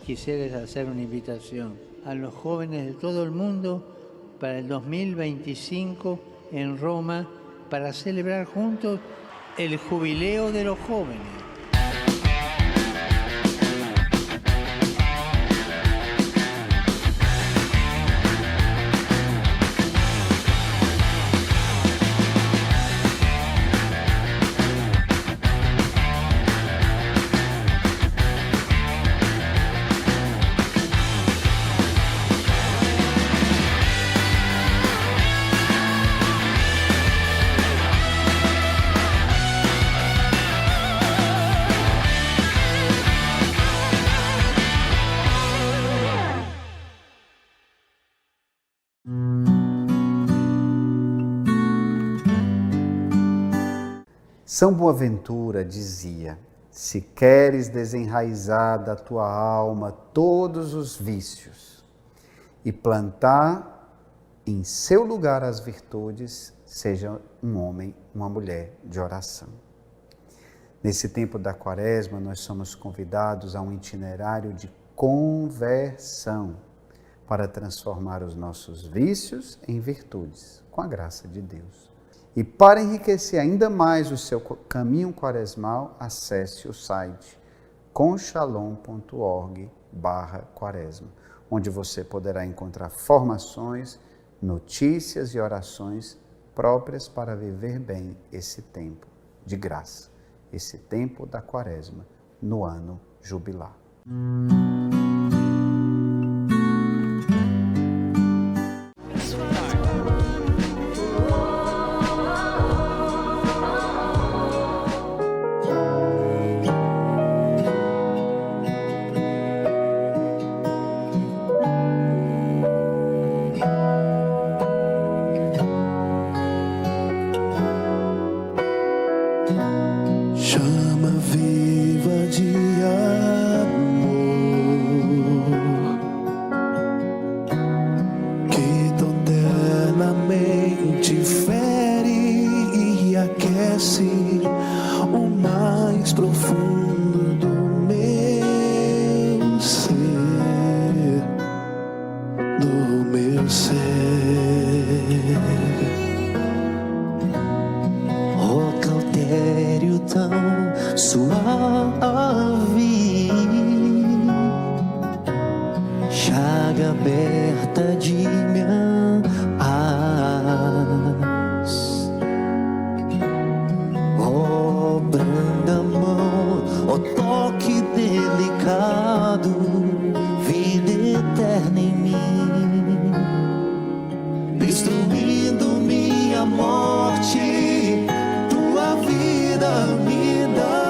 Quisiera hacer una invitación a los jóvenes de todo el mundo para el 2025 en Roma para celebrar juntos el jubileo de los jóvenes. São Boaventura dizia: se queres desenraizar da tua alma todos os vícios e plantar em seu lugar as virtudes, seja um homem, uma mulher de oração. Nesse tempo da Quaresma, nós somos convidados a um itinerário de conversão para transformar os nossos vícios em virtudes, com a graça de Deus. E para enriquecer ainda mais o seu caminho quaresmal, acesse o site conshalom.org/quaresma, onde você poderá encontrar formações, notícias e orações próprias para viver bem esse tempo de graça, esse tempo da Quaresma, no ano jubilar. Chama viva de amor que tão ternamente fere e aquece o mais profundo do meu ser, do meu ser. Oh, cautério tão suave, chaga aberta de minha paz. Oh, branda mão, oh, toque delicado, vida eterna em mim, destruindo minha morte. Me dás,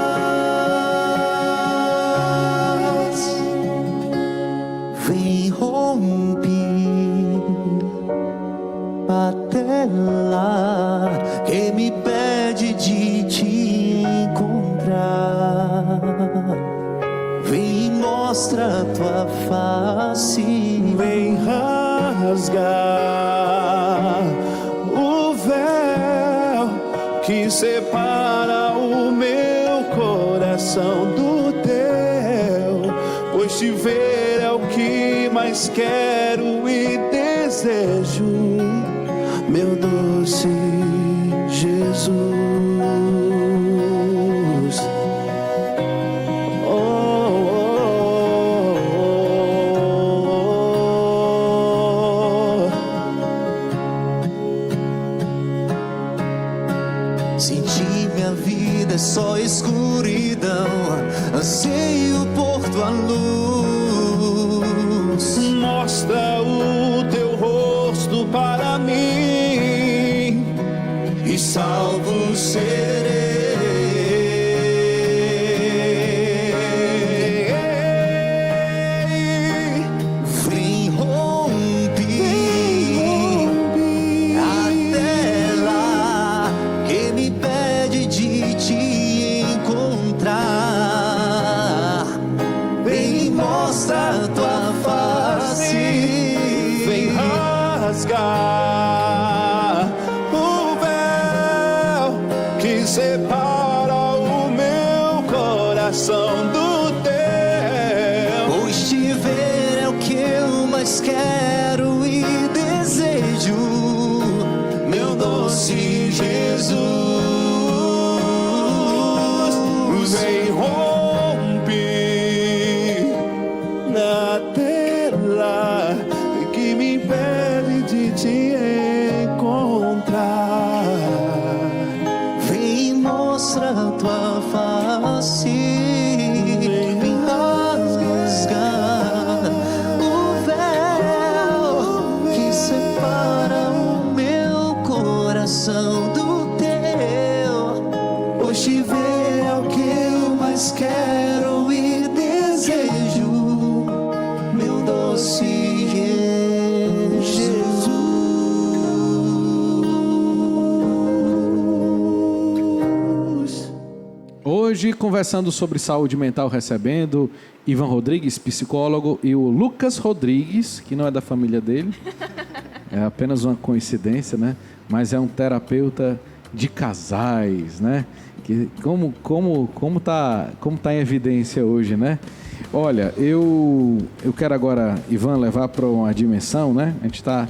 vem romper a tela que me pede de te encontrar. Vem mostra tua face, vem rasgar o véu que separa o meu coração do teu, pois te ver é o que mais quero e desejo, meu doce Jesus. Só escuridão, anseio por tua luz. Mostra o teu rosto para mim e salvo serei. Vem romper a tela que me pede de ti. Vem mostra tua face, vem rasgar o véu que separa o meu coração do teu, pois te ver é o que eu mais quero e desejo, meu doce Jesus. Vem romper na tela que me impede de te encontrar. Vem mostra tua face, vem rasgar o véu que separa o meu coração do teu, pois te ver quero e desejo, meu doce Jesus. hoje conversando sobre saúde mental, recebendo Ivan Rodrigues, psicólogo, e o Lucas Rodrigues, que não é da família dele, é apenas uma coincidência, né? Mas é um terapeuta de casais, né? Que como tá em evidência hoje, né? Olha, eu quero agora, Ivan, levar para uma dimensão, né? A gente está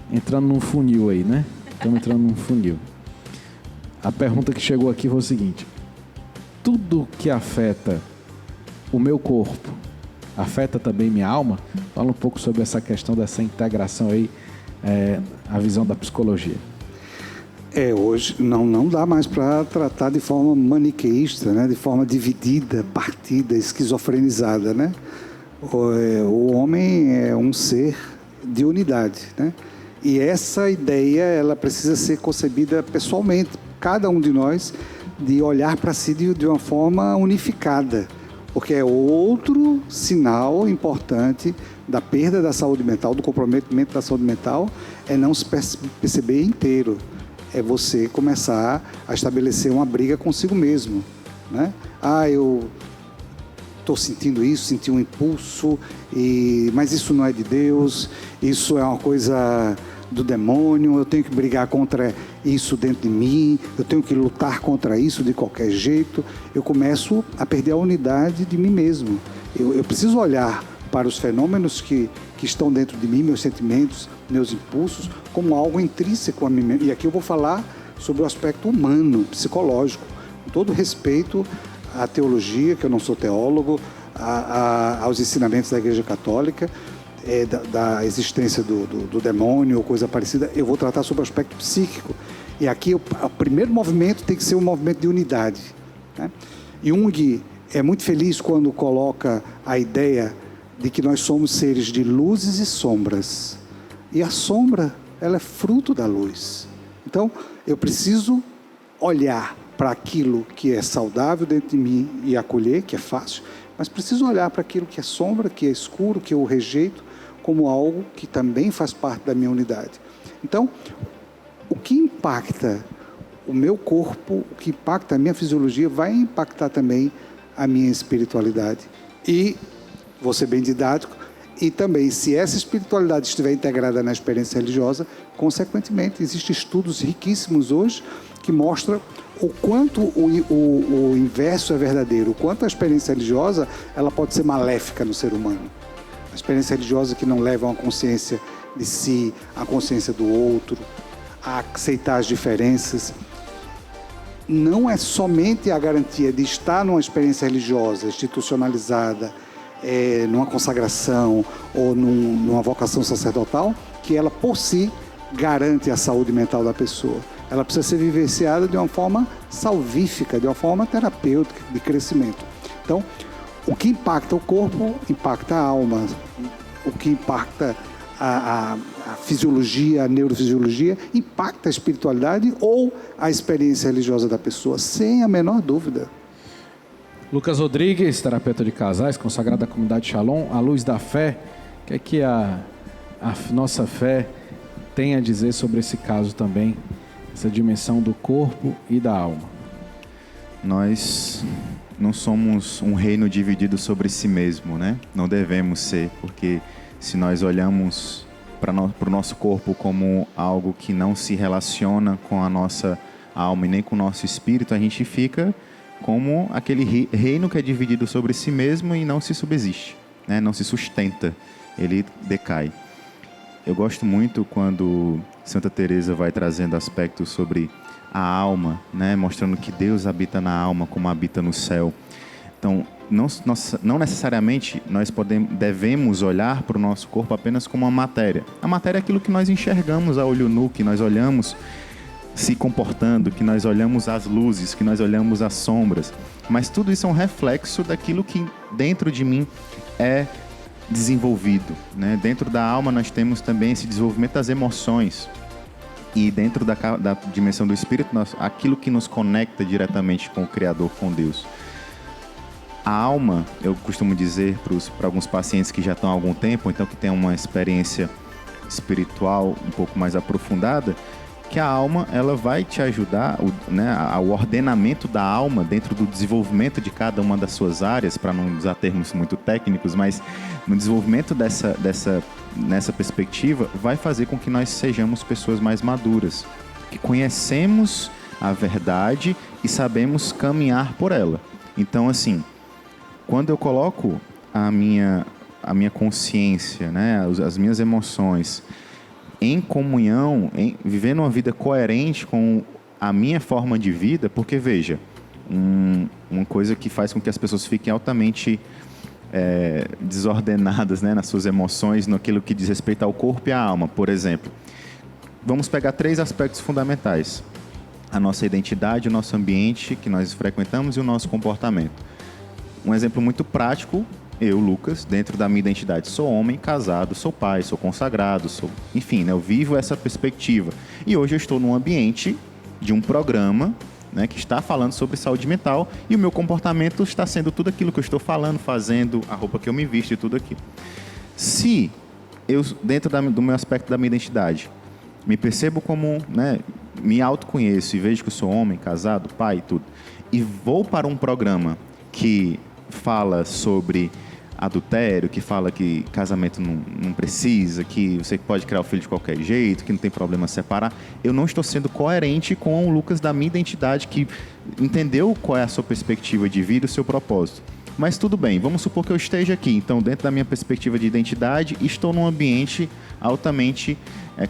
entrando num funil aí, né? Estamos entrando num funil. A pergunta que chegou aqui foi o seguinte: tudo que afeta o meu corpo afeta também minha alma? Fala um pouco sobre essa questão dessa integração aí, a visão da psicologia. Hoje não dá mais para tratar de forma maniqueísta, né? De forma dividida, partida, esquizofrenizada, né? O homem é um ser de unidade, né? E essa ideia, ela precisa ser concebida pessoalmente, cada um de nós, de olhar para si de uma forma unificada, porque é outro sinal importante da perda da saúde mental, do comprometimento da saúde mental, é não se perceber inteiro. É você começar a estabelecer uma briga consigo mesmo, né? Eu estou sentindo isso, senti um impulso, mas isso não é de Deus, isso é uma coisa do demônio, eu tenho que brigar contra isso dentro de mim, eu tenho que lutar contra isso de qualquer jeito. Eu começo a perder a unidade de mim mesmo. Eu preciso olhar para os fenômenos que estão dentro de mim, meus sentimentos, meus impulsos, como algo intrínseco a mim mesmo. E aqui eu vou falar sobre o aspecto humano, psicológico, com todo respeito à teologia, que eu não sou teólogo, aos ensinamentos da Igreja Católica, da existência do demônio ou coisa parecida. Eu vou tratar sobre o aspecto psíquico. E aqui o primeiro movimento tem que ser um movimento de unidade, né? Jung é muito feliz quando coloca a ideia de que nós somos seres de luzes e sombras. E a sombra, ela é fruto da luz. Então, eu preciso olhar para aquilo que é saudável dentro de mim e acolher, que é fácil, mas preciso olhar para aquilo que é sombra, que é escuro, que eu rejeito, como algo que também faz parte da minha unidade. Então, o que impacta o meu corpo, o que impacta a minha fisiologia, vai impactar também a minha espiritualidade. E, vou ser bem didático, e também, se essa espiritualidade estiver integrada na experiência religiosa, consequentemente, existem estudos riquíssimos hoje que mostram o quanto o inverso é verdadeiro, o quanto a experiência religiosa ela pode ser maléfica no ser humano. A experiência religiosa que não leva a uma consciência de si, a consciência do outro, a aceitar as diferenças, não é somente a garantia de estar numa experiência religiosa institucionalizada, numa consagração ou numa vocação sacerdotal, que ela por si garante a saúde mental da pessoa. Ela precisa ser vivenciada de uma forma salvífica, de uma forma terapêutica, de crescimento. Então, o que impacta o corpo, impacta a alma. O que impacta a fisiologia, a neurofisiologia, impacta a espiritualidade ou a experiência religiosa da pessoa, sem a menor dúvida. Lucas Rodrigues, terapeuta de casais, consagrado à comunidade Shalom, à luz da fé, o que a nossa fé tem a dizer sobre esse caso também, essa dimensão do corpo e da alma? Nós não somos um reino dividido sobre si mesmo, né? Não devemos ser, porque se nós olhamos para o nosso corpo como algo que não se relaciona com a nossa alma e nem com o nosso espírito, a gente fica como aquele reino que é dividido sobre si mesmo e não se subsiste, né? Não se sustenta, ele decai. Eu gosto muito quando Santa Teresa vai trazendo aspectos sobre a alma, né? Mostrando que Deus habita na alma como habita no céu. Então, não necessariamente nós devemos olhar para o nosso corpo apenas como uma matéria. A matéria é aquilo que nós enxergamos a olho nu, que nós olhamos se comportando, que nós olhamos as luzes, que nós olhamos as sombras. Mas tudo isso é um reflexo daquilo que dentro de mim é desenvolvido, né? Dentro da alma nós temos também esse desenvolvimento das emoções. E dentro da dimensão do espírito, aquilo que nos conecta diretamente com o Criador, com Deus. A alma, eu costumo dizer para alguns pacientes que já estão há algum tempo, então que têm uma experiência espiritual um pouco mais aprofundada, que a alma ela vai te ajudar, né, o ordenamento da alma dentro do desenvolvimento de cada uma das suas áreas, para não usar termos muito técnicos, mas no desenvolvimento nessa perspectiva, vai fazer com que nós sejamos pessoas mais maduras, que conhecemos a verdade e sabemos caminhar por ela. Então, assim, quando eu coloco a minha consciência, né, as minhas emoções em comunhão, vivendo uma vida coerente com a minha forma de vida, porque, veja, uma coisa que faz com que as pessoas fiquem altamente desordenadas, né, nas suas emoções, naquilo que diz respeito ao corpo e à alma, por exemplo. Vamos pegar 3 aspectos fundamentais: a nossa identidade, o nosso ambiente que nós frequentamos e o nosso comportamento. Um exemplo muito prático: eu, Lucas, dentro da minha identidade, sou homem, casado, sou pai, sou consagrado, enfim, né, eu vivo essa perspectiva. E hoje eu estou num ambiente de um programa, né, que está falando sobre saúde mental, e o meu comportamento está sendo tudo aquilo que eu estou falando, fazendo, a roupa que eu me visto e tudo aquilo. Se eu, dentro do meu aspecto da minha identidade, me percebo como, né, me autoconheço e vejo que eu sou homem, casado, pai e tudo, e vou para um programa que fala sobre adultério, que fala que casamento não precisa, que você pode criar o filho de qualquer jeito, que não tem problema separar, eu não estou sendo coerente com o Lucas da minha identidade, que entendeu qual é a sua perspectiva de vida e o seu propósito. Mas tudo bem, vamos supor que eu esteja aqui, então, dentro da minha perspectiva de identidade, estou num ambiente altamente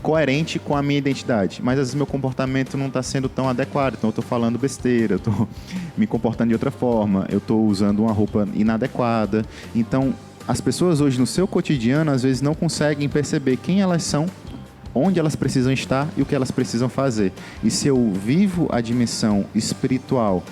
coerente com a minha identidade, mas às vezes meu comportamento não está sendo tão adequado, então eu estou falando besteira, eu estou me comportando de outra forma, eu estou usando uma roupa inadequada. Então, as pessoas hoje no seu cotidiano às vezes não conseguem perceber quem elas são, onde elas precisam estar e o que elas precisam fazer. E se eu vivo a dimensão espiritual,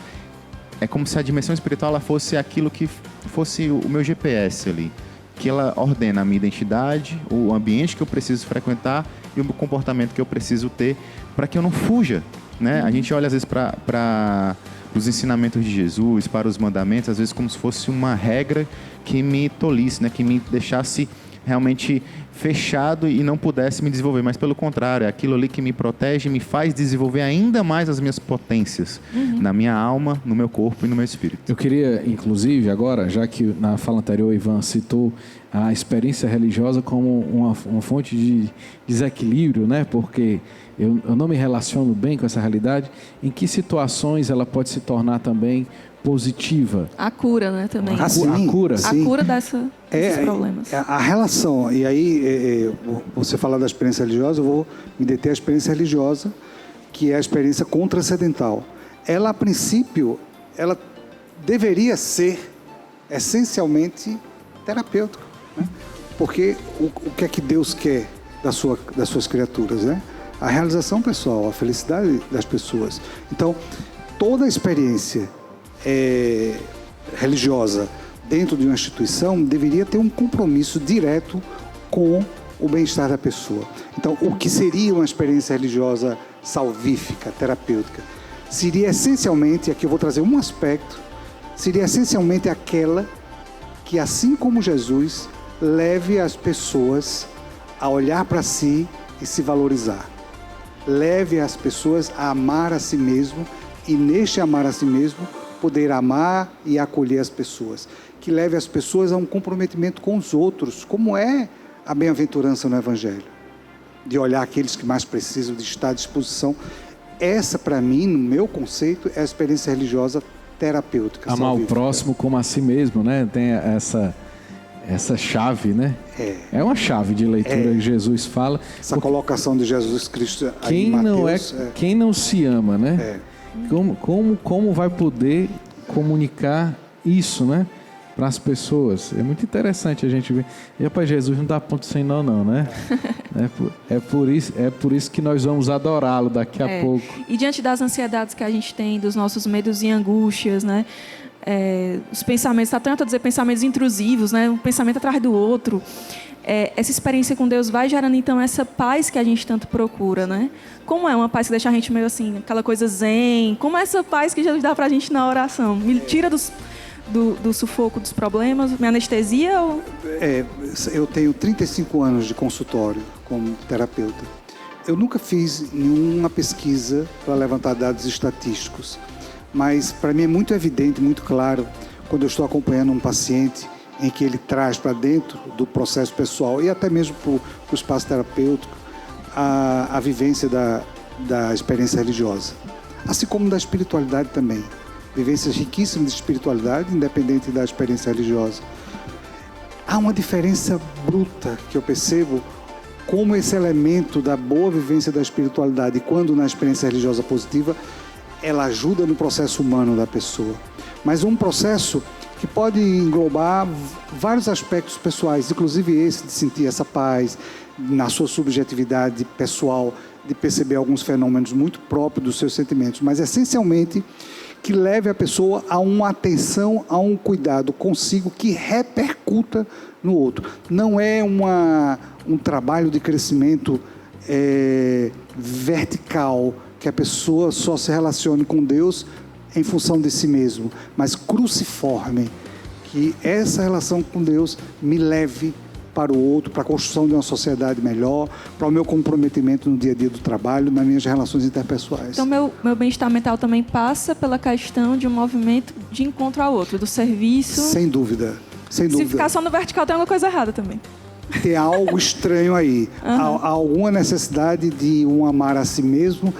é como se a dimensão espiritual ela fosse aquilo que fosse o meu GPS ali, que ela ordena a minha identidade, o ambiente que eu preciso frequentar e o comportamento que eu preciso ter para que eu não fuja, né? A gente olha às vezes para os ensinamentos de Jesus, para os mandamentos, às vezes como se fosse uma regra que me tolisse, né? Que me deixasse realmente fechado e não pudesse me desenvolver, mas pelo contrário, é aquilo ali que me protege e me faz desenvolver ainda mais as minhas potências na minha alma, no meu corpo e no meu espírito. Eu queria, inclusive, agora, já que na fala anterior o Ivan citou a experiência religiosa como uma fonte de desequilíbrio, né? Porque eu não me relaciono bem com essa realidade, em que situações ela pode se tornar também positiva? A cura, né, também. A cura. A cura desses problemas. A relação, e aí você fala da experiência religiosa, eu vou me deter à experiência religiosa, que é a experiência contrascendental. Ela, a princípio, ela deveria ser essencialmente terapêutica, né? Porque o que é que Deus quer das suas criaturas, né? A realização pessoal, a felicidade das pessoas. Então, toda a experiência religiosa dentro de uma instituição deveria ter um compromisso direto com o bem-estar da pessoa. Então, o que seria uma experiência religiosa salvífica, terapêutica? Seria essencialmente, aqui eu vou trazer um aspecto, seria essencialmente aquela que, assim como Jesus, leve as pessoas a olhar para si e se valorizar. Leve as pessoas a amar a si mesmo e, neste amar a si mesmo, poder amar e acolher as pessoas. Que leve as pessoas a um comprometimento com os outros, como é a bem-aventurança no Evangelho. De olhar aqueles que mais precisam, de estar à disposição. Essa, para mim, no meu conceito, é a experiência religiosa terapêutica. Amar salvífica. o próximo como a si mesmo, né? Tem essa chave, né? É uma chave de leitura que Jesus fala. Essa colocação de Jesus Cristo aí quem em Mateus, quem não se ama, né? Como vai poder comunicar isso, né? Para as pessoas. É muito interessante a gente ver. E rapaz, Jesus não dá ponto sem nó, não, né? É por isso que nós vamos adorá-lo daqui a pouco. E diante das ansiedades que a gente tem, dos nossos medos e angústias, né? Os pensamentos, está tanto a dizer pensamentos intrusivos, né? Um pensamento atrás do outro. Essa experiência com Deus vai gerando, então, essa paz que a gente tanto procura, né? Como é uma paz que deixa a gente meio assim, aquela coisa zen? Como é essa paz que Jesus dá pra gente na oração? Me tira do sufoco dos problemas, me anestesia? Ou... Eu tenho 35 anos de consultório como terapeuta. Eu nunca fiz nenhuma pesquisa para levantar dados estatísticos, mas para mim é muito evidente, muito claro, quando eu estou acompanhando um paciente em que ele traz para dentro do processo pessoal e até mesmo para o espaço terapêutico a vivência da experiência religiosa, assim como da espiritualidade também. Vivências riquíssimas de espiritualidade, independente da experiência religiosa. Há uma diferença bruta que eu percebo, como esse elemento da boa vivência da espiritualidade, quando na experiência religiosa positiva, ela ajuda no processo humano da pessoa. Mas um processo que pode englobar vários aspectos pessoais, inclusive esse de sentir essa paz, na sua subjetividade pessoal, de perceber alguns fenômenos muito próprios dos seus sentimentos, mas essencialmente que leve a pessoa a uma atenção, a um cuidado consigo que repercuta no outro. Não é um trabalho de crescimento vertical, que a pessoa só se relacione com Deus em função de si mesmo, mas cruciforme, que essa relação com Deus me leve para o outro, para a construção de uma sociedade melhor, para o meu comprometimento no dia a dia do trabalho, nas minhas relações interpessoais. Então, meu bem-estar mental também passa pela questão de um movimento de encontro ao outro, do serviço. Sem dúvida, sem dúvida. Se ficar só no vertical, tem alguma coisa errada também. Tem algo estranho aí. Há alguma necessidade de um amar a si mesmo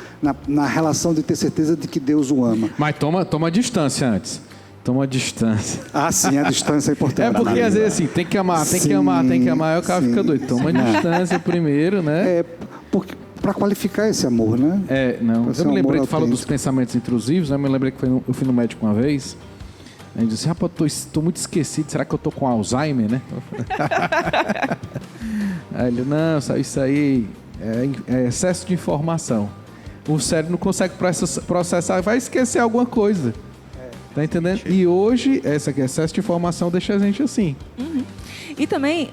na relação de ter certeza de que Deus o ama. Mas toma distância antes. Toma distância. Ah, sim, a distância é importante. É porque às vezes assim, tem que amar, aí o cara fica doido. Toma distância primeiro, né? Para qualificar esse amor, né? Não. Eu me lembrei, tu fala dos pensamentos intrusivos, né? Eu me lembrei que eu fui no médico uma vez. Aí ele disse, rapaz, tô muito esquecido, será que eu tô com Alzheimer, né? Aí ele, não, isso aí é excesso de informação. O cérebro não consegue processar, vai esquecer alguma coisa. Tá entendendo? E hoje, esse excesso de informação deixa a gente assim. Uhum. E também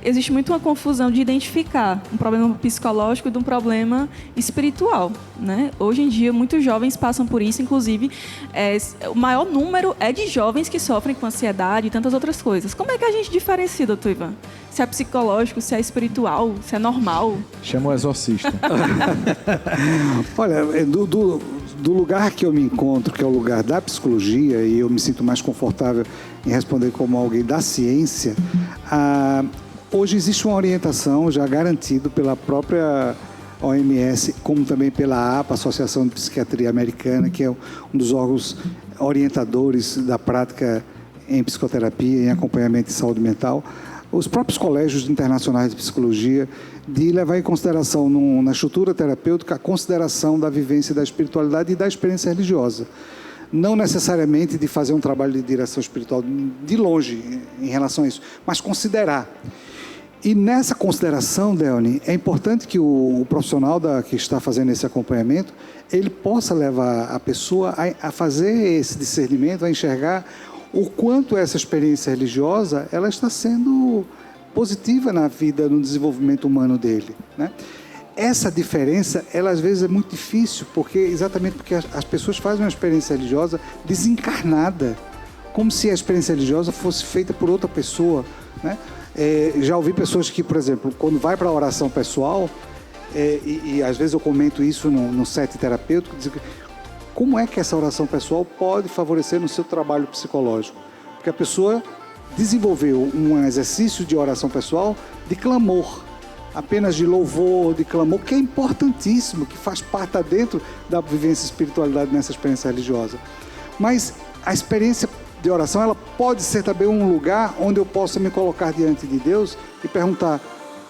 existe muito uma confusão de identificar um problema psicológico de um problema espiritual, né? Hoje em dia, muitos jovens passam por isso, inclusive, o maior número é de jovens que sofrem com ansiedade e tantas outras coisas. Como é que a gente diferencia, doutor Ivan? Se é psicológico, se é espiritual, se é normal? Chama o exorcista. Olha, do lugar que eu me encontro, que é o lugar da psicologia, e eu me sinto mais confortável em responder como alguém da ciência, hoje existe uma orientação já garantida pela própria OMS, como também pela APA, Associação de Psiquiatria Americana, que é um dos órgãos orientadores da prática em psicoterapia, em acompanhamento de saúde mental, os próprios colégios internacionais de psicologia, de levar em consideração na estrutura terapêutica a consideração da vivência da espiritualidade e da experiência religiosa. Não necessariamente de fazer um trabalho de direção espiritual de longe em relação a isso, mas considerar. E nessa consideração, Delny, é importante que o profissional que está fazendo esse acompanhamento, ele possa levar a pessoa a fazer esse discernimento, a enxergar o quanto essa experiência religiosa ela está sendo positiva na vida, no desenvolvimento humano dele, né? Essa diferença, ela às vezes é muito difícil, exatamente porque as pessoas fazem uma experiência religiosa desencarnada, como se a experiência religiosa fosse feita por outra pessoa, né? Já ouvi pessoas que, por exemplo, quando vai para a oração pessoal, e às vezes eu comento isso no set terapêutico, dizem como é que essa oração pessoal pode favorecer no seu trabalho psicológico? Porque a pessoa desenvolveu um exercício de oração pessoal de clamor, apenas de louvor, de clamor, que é importantíssimo, que faz parte dentro da vivência e espiritualidade nessa experiência religiosa. Mas a experiência de oração, ela pode ser também um lugar onde eu possa me colocar diante de Deus e perguntar,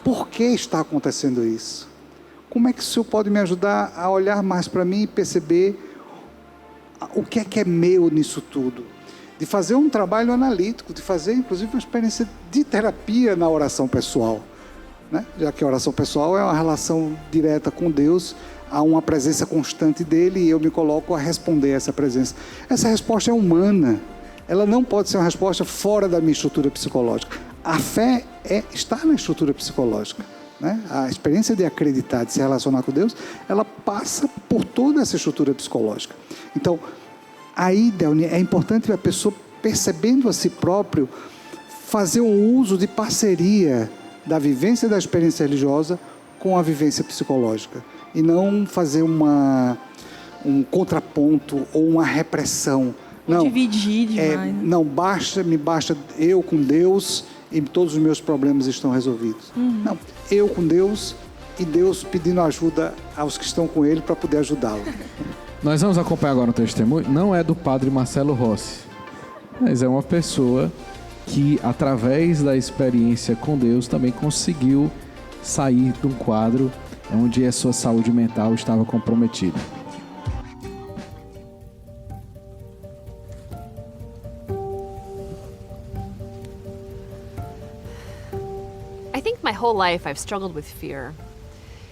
por que está acontecendo isso? Como é que o Senhor pode me ajudar a olhar mais para mim e perceber o que é meu nisso tudo? De fazer um trabalho analítico, de fazer inclusive uma experiência de terapia na oração pessoal, né? Já que a oração pessoal é uma relação direta com Deus, há uma presença constante dele e eu me coloco a responder a essa presença. Essa resposta é humana, ela não pode ser uma resposta fora da minha estrutura psicológica. A fé está na estrutura psicológica, né? A experiência de acreditar, de se relacionar com Deus, ela passa por toda essa estrutura psicológica. Então, aí, Delny, é importante a pessoa, percebendo a si próprio, fazer um uso de parceria da vivência da experiência religiosa com a vivência psicológica e não fazer um contraponto ou uma repressão. Não, dividir demais. Não, me basta eu com Deus e todos os meus problemas estão resolvidos. Não, eu com Deus e Deus pedindo ajuda aos que estão com Ele para poder ajudá-lo. Nós vamos acompanhar agora um testemunho. Não é do padre Marcelo Rossi, mas é uma pessoa que, através da experiência com Deus, também conseguiu sair de um quadro onde a sua saúde mental estava comprometida. I think my whole life I've struggled with fear.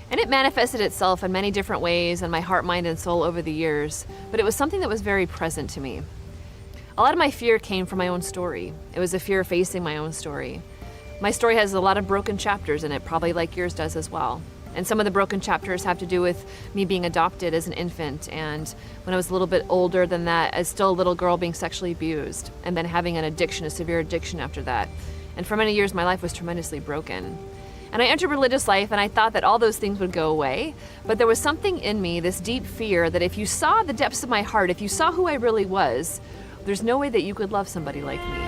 And it manifested itself in many different ways in my heart, mind, and soul over the years, but it was something that was very present to me. A lot of my fear came from my own story. It was a fear facing my own story. My story has a lot of broken chapters in it, probably like yours does as well. And some of the broken chapters have to do with me being adopted as an infant, and when I was a little bit older than that, as still a little girl, being sexually abused, and then having an addiction, a severe addiction after that. And for many years, my life was tremendously broken. And I entered religious life, and I thought that all those things would go away. But there was something in me, this deep fear, that if you saw the depths of my heart, if you saw who I really was, there's no way that you could love somebody like me.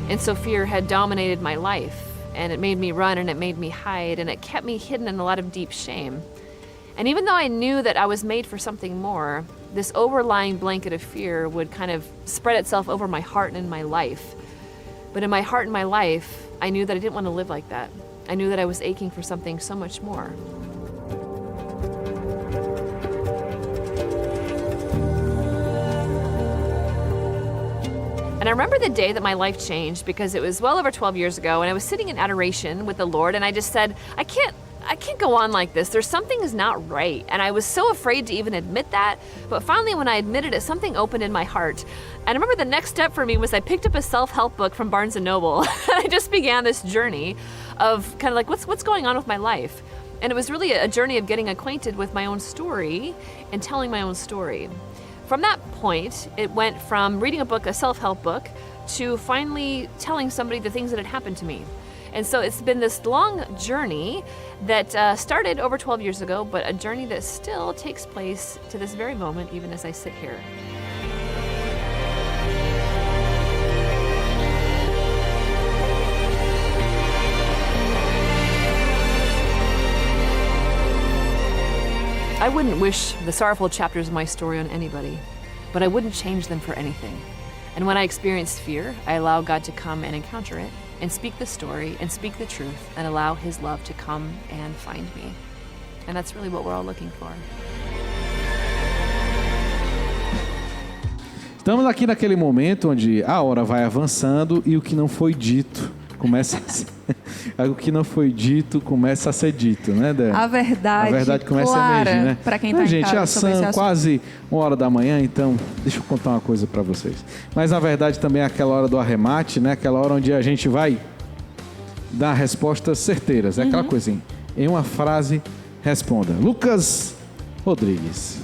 And so fear had dominated my life, and it made me run, and it made me hide, and it kept me hidden in a lot of deep shame. And even though I knew that I was made for something more, this overlying blanket of fear would kind of spread itself over my heart and in my life. But in my heart and my life, I knew that I didn't want to live like that. I knew that I was aching for something so much more. And I remember the day that my life changed, because it was well over 12 years ago, and I was sitting in adoration with the Lord, and I just said, I can't go on like this. There's something is not right. And I was so afraid to even admit that. But finally, when I admitted it, something opened in my heart. And I remember the next step for me was I picked up a self-help book from Barnes & Noble. And I just began this journey of kind of like, what's going on with my life? And it was really a journey of getting acquainted with my own story and telling my own story. From that point, it went from reading a book, a self-help book, to finally telling somebody the things that had happened to me. And so it's been this long journey that started over 12 years ago, but a journey that still takes place to this very moment, even as I sit here. I wouldn't wish the sorrowful chapters of my story on anybody, but I wouldn't change them for anything. And when I experienced fear, I allow God to come and encounter it, and speak the story, and speak the truth, and allow His love to come and find me. And that's really what we're all looking for. Estamos aqui naquele momento onde a hora vai avançando e o que não foi dito começa a ser, o que não foi dito começa a ser dito, né, Débora? A verdade começa clara, a emergir, né? para quem está em gente, casa, são quase 1h, então deixa eu contar uma coisa para vocês. Mas na verdade também é aquela hora do arremate, né? Aquela hora onde a gente vai dar respostas certeiras. É aquela coisa assim, em uma frase, responda. Lucas Rodrigues.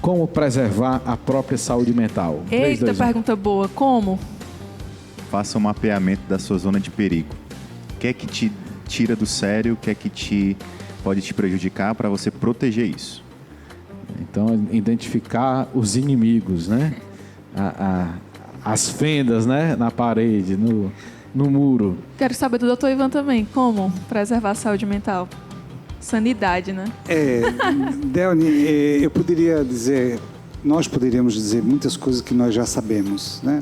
Como preservar a própria saúde mental? Eita, 3, 2, 1. pergunta boa. Como? Faça um mapeamento da sua zona de perigo. O que é que te tira do sério, o que é que pode te prejudicar para você proteger isso. Então, identificar os inimigos, né? As fendas, né? Na parede, no muro. Quero saber do Dr. Ivan também. Como preservar a saúde mental? Sanidade, né? Delny, eu poderia dizer, nós poderíamos dizer muitas coisas que nós já sabemos, né?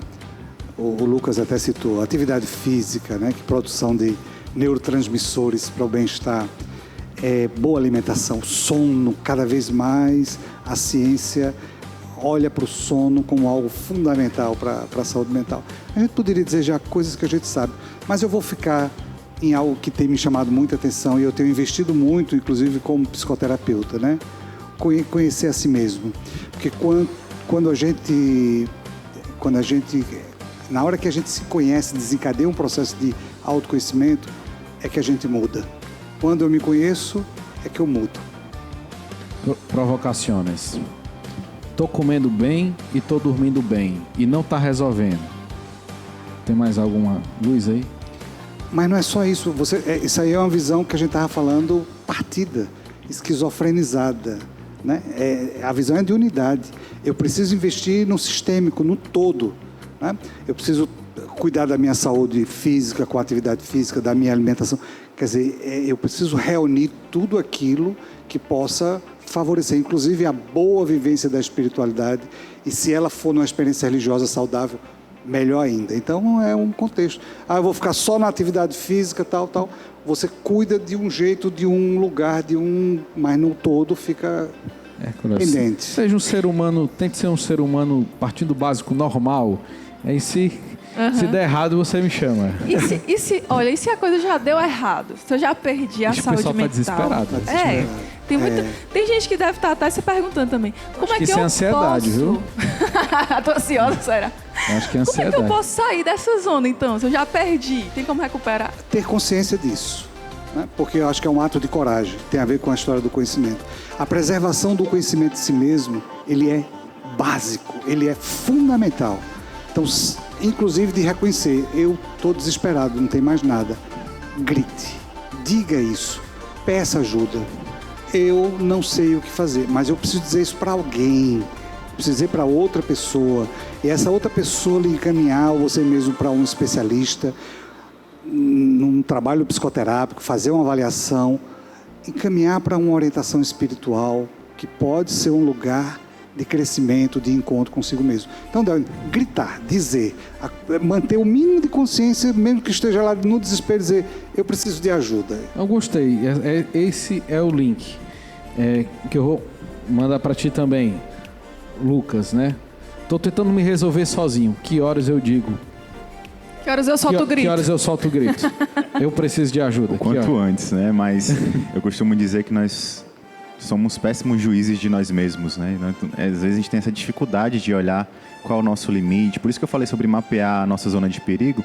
O Lucas até citou, atividade física, né? Que produção de neurotransmissores para o bem-estar, boa alimentação, sono, cada vez mais a ciência olha para o sono como algo fundamental para a saúde mental. A gente poderia dizer já coisas que a gente sabe, mas eu vou ficar em algo que tem me chamado muita atenção e eu tenho investido muito, inclusive como psicoterapeuta, né? Conhecer a si mesmo. Porque quando a gente, na hora que a gente se conhece, desencadeia um processo de autoconhecimento, é que a gente muda. Quando eu me conheço, é que eu mudo. Provocações. Tô comendo bem e tô dormindo bem e não tá resolvendo. Tem mais alguma luz aí? Mas não é só isso. Isso aí é uma visão que a gente estava falando partida, esquizofrenizada. Né? A visão é de unidade. Eu preciso investir no sistêmico, no todo. Né? Eu preciso cuidar da minha saúde física, com a atividade física, da minha alimentação. Quer dizer, eu preciso reunir tudo aquilo que possa favorecer, inclusive a boa vivência da espiritualidade. E se ela for numa experiência religiosa saudável, melhor ainda. Então, é um contexto. Eu vou ficar só na atividade física, tal. Você cuida de um jeito, de um lugar, mas no todo fica pendente. Seja um ser humano, tente ser um ser humano partindo do básico normal. Aí se der errado, você me chama. E se a coisa já deu errado? Se eu já perdi a saúde mental? Tá desesperado. Tem gente que deve estar até se perguntando também. Como é que isso eu é ansiedade, posso... viu? Tô ansiosa, será? Acho que é ansiedade. Como é que eu posso sair dessa zona, então? Se eu já perdi, tem como recuperar? Ter consciência disso. Né? Porque eu acho que é um ato de coragem. Tem a ver com a história do conhecimento. A preservação do conhecimento de si mesmo, ele é básico, ele é fundamental. Então, inclusive de reconhecer, eu estou desesperado, não tem mais nada. Grite, diga isso, peça ajuda. Eu não sei o que fazer, mas eu preciso dizer isso para alguém, preciso dizer para outra pessoa, e essa outra pessoa lhe encaminhar, ou você mesmo para um especialista, num trabalho psicoterápico, fazer uma avaliação, encaminhar para uma orientação espiritual, que pode ser um lugar de crescimento, de encontro consigo mesmo. Então, gritar, dizer, manter o mínimo de consciência, mesmo que esteja lá no desespero, dizer, eu preciso de ajuda. Eu gostei. Esse é o link que eu vou mandar para ti também, Lucas, né? Tô tentando me resolver sozinho. Que horas eu digo? Que horas eu solto o grito? Que horas eu solto o grito? Eu preciso de ajuda. O quanto antes, né? Mas eu costumo dizer que nós somos péssimos juízes de nós mesmos, né? Às vezes a gente tem essa dificuldade de olhar qual é o nosso limite. Por isso que eu falei sobre mapear a nossa zona de perigo,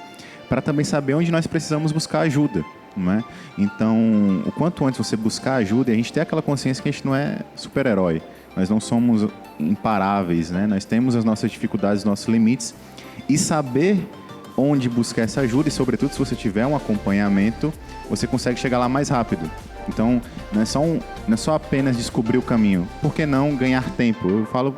para também saber onde nós precisamos buscar ajuda, não é? Então, o quanto antes você buscar ajuda, e a gente ter aquela consciência que a gente não é super-herói. Nós não somos imparáveis, né? Nós temos as nossas dificuldades, os nossos limites, e saber onde buscar essa ajuda, e sobretudo se você tiver um acompanhamento, você consegue chegar lá mais rápido. Então, não é só apenas descobrir o caminho. Por que não ganhar tempo? Eu falo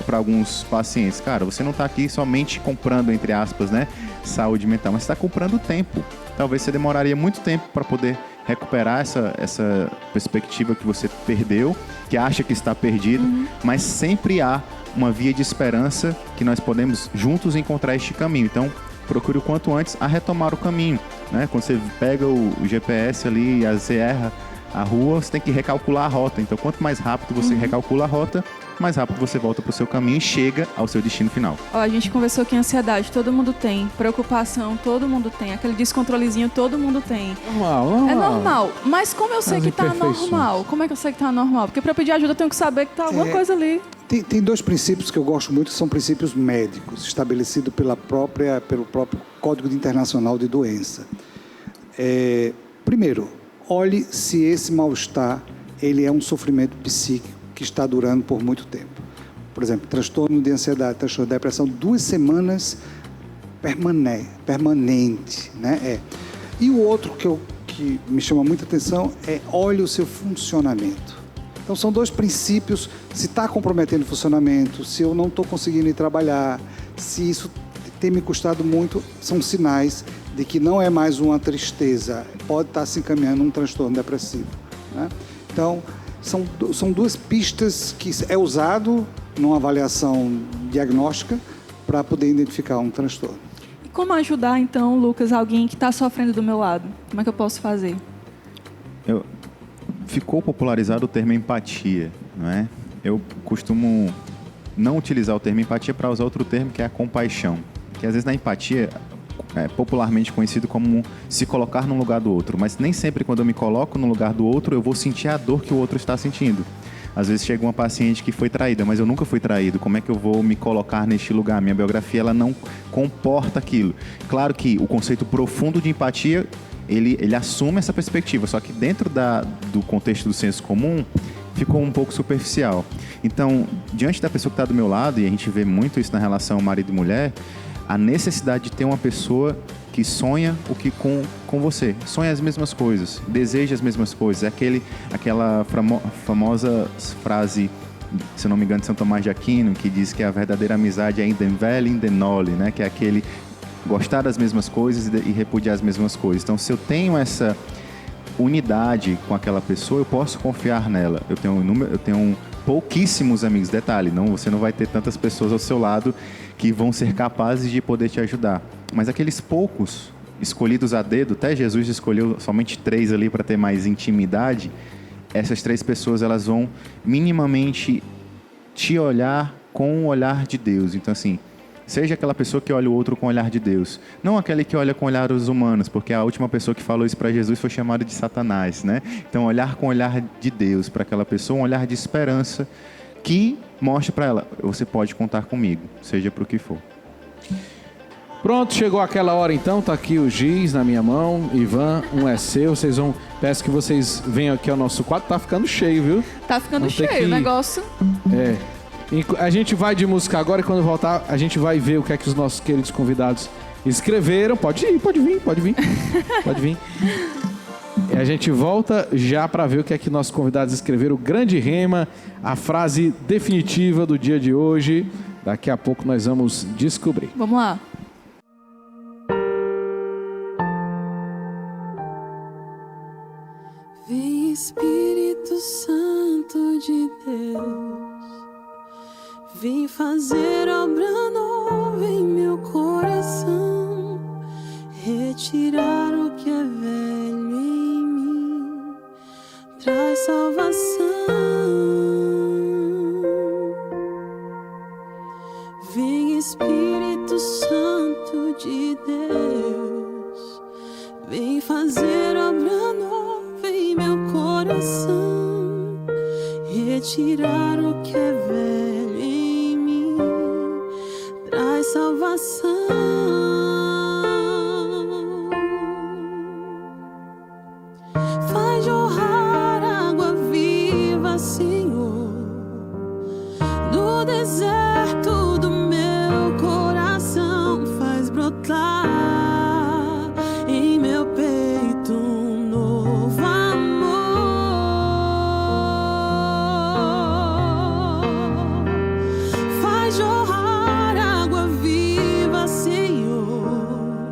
para alguns pacientes, cara, você não está aqui somente comprando, entre aspas, né, saúde mental, mas está comprando tempo. Talvez você demoraria muito tempo para poder recuperar essa perspectiva que você perdeu, que acha que está perdido, mas sempre há uma via de esperança que nós podemos juntos encontrar este caminho. Então, procure o quanto antes a retomar o caminho, né? Quando você pega o GPS ali e você erra a rua, você tem que recalcular a rota. Então, quanto mais rápido você recalcula a rota, mais rápido você volta para o seu caminho e chega ao seu destino final. A gente conversou que ansiedade todo mundo tem, preocupação todo mundo tem, aquele descontrolezinho todo mundo tem. Normal. É normal, mas como eu sei que tá normal? Como é que eu sei que tá normal? Porque para pedir ajuda eu tenho que saber que tá alguma coisa ali. Tem dois princípios que eu gosto muito, que são princípios médicos, estabelecidos pelo próprio Código Internacional de Doença. Primeiro, olhe se esse mal-estar ele é um sofrimento psíquico que está durando por muito tempo. Por exemplo, transtorno de ansiedade, transtorno de depressão, 2 semanas permanente, né? E o outro que me chama muita atenção é olhe o seu funcionamento. Então, são 2 princípios. Se está comprometendo o funcionamento, se eu não estou conseguindo ir trabalhar, se isso tem me custado muito, são sinais de que não é mais uma tristeza, pode estar se encaminhando um transtorno depressivo, né? Então, são 2 pistas que é usado numa avaliação diagnóstica para poder identificar um transtorno. E como ajudar, então, Lucas, alguém que está sofrendo do meu lado? Como é que eu posso fazer? Ficou popularizado o termo empatia, não é? Eu costumo não utilizar o termo empatia para usar outro termo que é a compaixão. Que às vezes na empatia, popularmente conhecido como se colocar no lugar do outro. Mas nem sempre quando eu me coloco no lugar do outro, eu vou sentir a dor que o outro está sentindo. Às vezes chega uma paciente que foi traída, mas eu nunca fui traído. Como é que eu vou me colocar neste lugar? Minha biografia ela não comporta aquilo. Claro que o conceito profundo de empatia, ele assume essa perspectiva, só que dentro do contexto do senso comum, ficou um pouco superficial. Então, diante da pessoa que está do meu lado, e a gente vê muito isso na relação marido e mulher, a necessidade de ter uma pessoa que sonha com você, sonha as mesmas coisas, deseja as mesmas coisas. É aquela famosa frase, se não me engano, de São Tomás de Aquino, que diz que a verdadeira amizade é in den Welle, in den Noli, né? Que é aquele gostar das mesmas coisas e repudiar as mesmas coisas. Então, se eu tenho essa unidade com aquela pessoa, eu posso confiar nela. Eu tenho pouquíssimos amigos. Detalhe, você não vai ter tantas pessoas ao seu lado que vão ser capazes de poder te ajudar. Mas aqueles poucos, escolhidos a dedo, até Jesus escolheu somente 3 ali para ter mais intimidade, essas 3 pessoas elas vão minimamente te olhar com o olhar de Deus. Então, assim, seja aquela pessoa que olha o outro com o olhar de Deus, não aquele que olha com olhares humanos, porque a última pessoa que falou isso para Jesus foi chamada de Satanás, né? Então, olhar com o olhar de Deus para aquela pessoa, um olhar de esperança que mostre para ela, você pode contar comigo, seja para o que for. Pronto, chegou aquela hora então, tá aqui o giz na minha mão, Ivan, um é seu, peço que vocês venham aqui ao nosso quadro, tá ficando cheio, viu? Tá ficando cheio o negócio. A gente vai de música agora e quando voltar a gente vai ver o que é que os nossos queridos convidados escreveram. Pode vir. Pode vir. E a gente volta já para ver o que é que nossos convidados escreveram. O grande rema, a frase definitiva do dia de hoje. Daqui a pouco nós vamos descobrir. Vamos lá. Vem Espírito Santo de Deus, vem fazer obra nova em meu coração, retirar o que é velho em mim, traz salvação. Vem Espírito Santo de Deus, vem fazer obra nova em meu coração, retirar o que é velho em mim, traz salvação. Faz jorrar água viva, Senhor, no deserto do meu coração, faz brotar em meu peito um novo amor. Faz jorrar água viva, Senhor,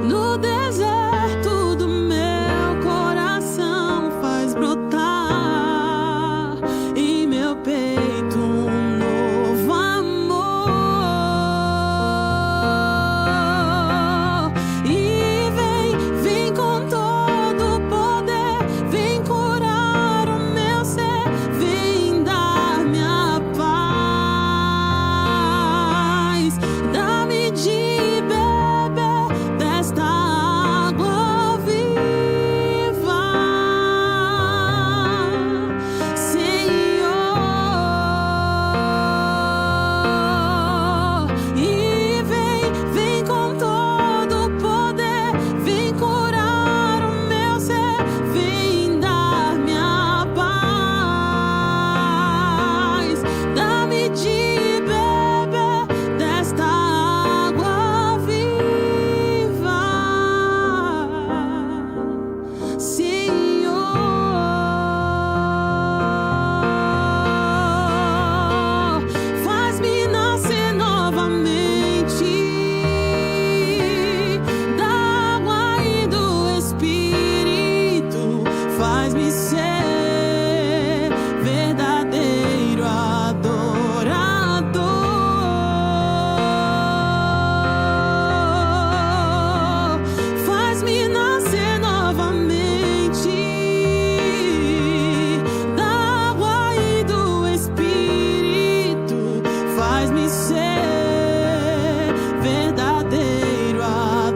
no deserto do meu coração, faz brotar em meu peito um novo amor. E vem com todo o poder, vem curar o meu ser, vem dar-me a paz, dá-me de beber desta água viva, Senhor. E vem com todo o poder, vem curar o meu ser, vem dar-me a paz, dá-me de beber desta água viva, Senhor. Faz-me nascer novamente da água e do Espírito, faz-me ser verdadeiro adorador. Faz-me nascer novamente da água e do Espírito, faz-me ser verdadeiro adorador.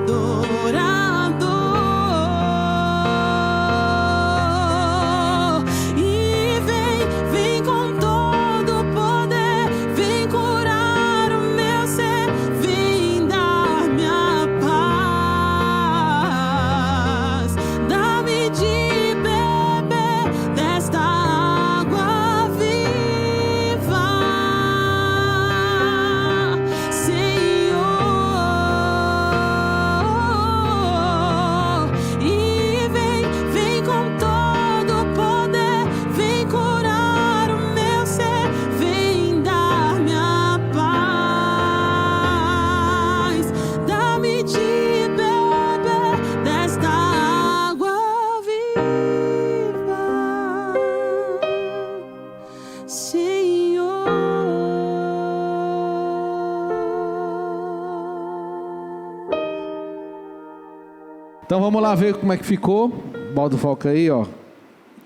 Então vamos lá ver como é que ficou. Bota o foco aí, ó.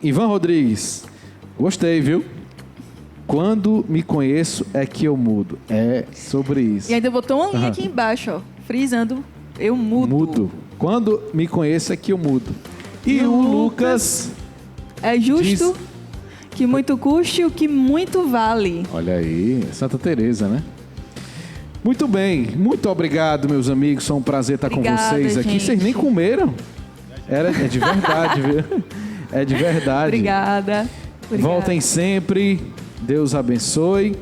Ivan Rodrigues. Gostei, viu? Quando me conheço é que eu mudo. É sobre isso. E ainda botou uma linha aqui embaixo, ó. Frisando, eu mudo. Mudo. Quando me conheço é que eu mudo. E o Lucas... É justo que muito custe o que muito vale. Olha aí, Santa Teresa, né? Muito bem, muito obrigado, meus amigos. Foi um prazer estar com vocês aqui. Gente. Vocês nem comeram? É de verdade, viu? É de verdade. Obrigada. Voltem sempre. Deus abençoe.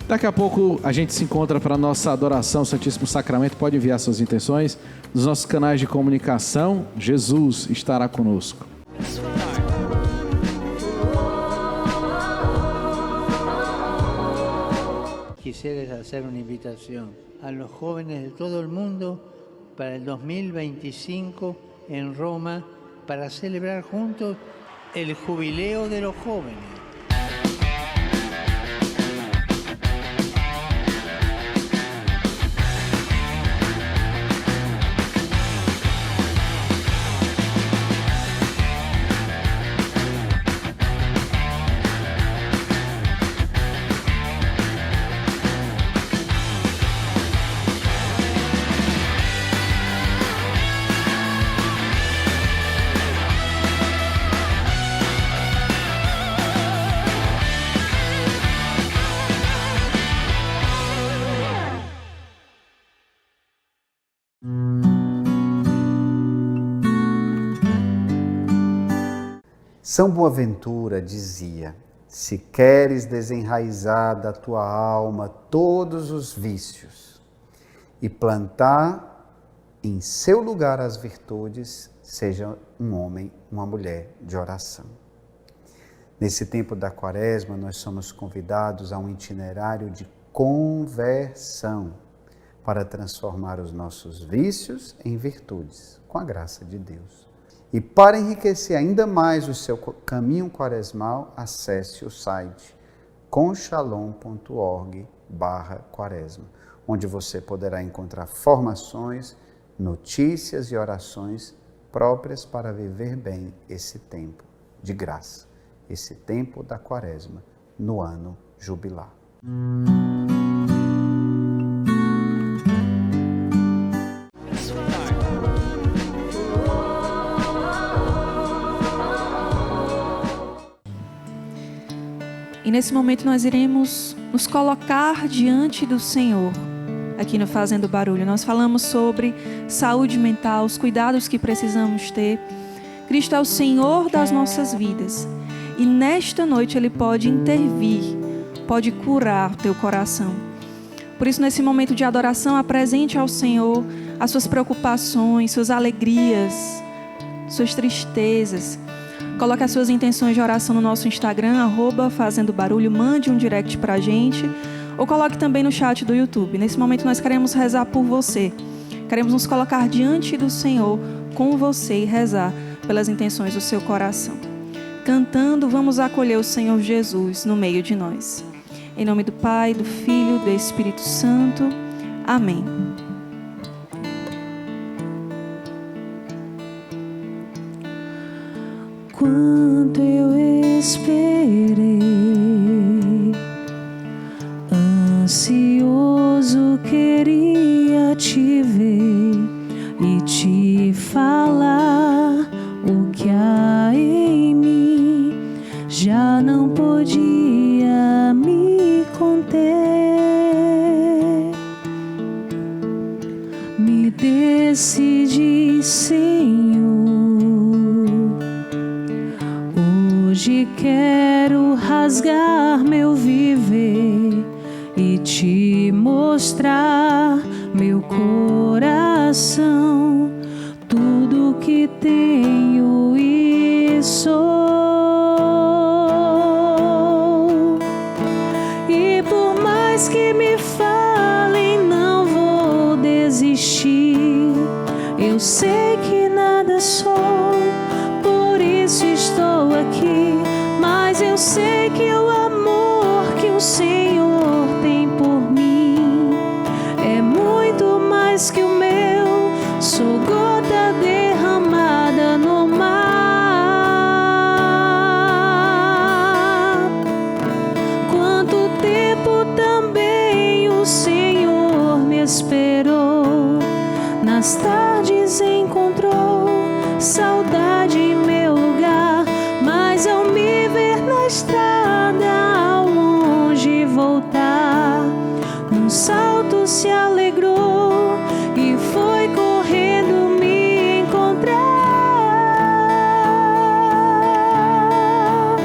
Daqui a pouco a gente se encontra para a nossa adoração ao Santíssimo Sacramento. Pode enviar suas intenções nos nossos canais de comunicação. Jesus estará conosco. Quisiera hacer una invitación a los jóvenes de todo el mundo para el 2025 en Roma para celebrar juntos el jubileo de los jóvenes. São Boaventura dizia: se queres desenraizar da tua alma todos os vícios e plantar em seu lugar as virtudes, seja um homem, uma mulher de oração. Nesse tempo da Quaresma, nós somos convidados a um itinerário de conversão para transformar os nossos vícios em virtudes, com a graça de Deus. E para enriquecer ainda mais o seu caminho quaresmal, acesse o site conshalom.org/quaresma, onde você poderá encontrar formações, notícias e orações próprias para viver bem esse tempo de graça, esse tempo da Quaresma, no ano jubilar. E nesse momento nós iremos nos colocar diante do Senhor, aqui no Fazendo Barulho. Nós falamos sobre saúde mental, os cuidados que precisamos ter. Cristo é o Senhor das nossas vidas. E nesta noite Ele pode intervir, pode curar o teu coração. Por isso, nesse momento de adoração, apresente ao Senhor as suas preocupações, suas alegrias, suas tristezas. Coloque as suas intenções de oração no nosso Instagram, @FazendoBarulho, mande um direct pra gente, ou coloque também no chat do YouTube. Nesse momento nós queremos rezar por você. Queremos nos colocar diante do Senhor com você e rezar pelas intenções do seu coração. Cantando, vamos acolher o Senhor Jesus no meio de nós. Em nome do Pai, do Filho e do Espírito Santo. Amém. Quanto eu esperei, ansioso queria te ver e te falar o que há em mim, já não podia me conter. Me decidi, Senhor. Hoje quero rasgar meu viver e te mostrar meu coração, tudo que tenho e sou. E por mais que me falem, não vou desistir. Eu sei que nada sou, por isso estou aqui. Mas eu sei que o amor que o Senhor tem por mim é muito mais que o meu. Sou gota derramada salto se alegrou e foi correndo me encontrar.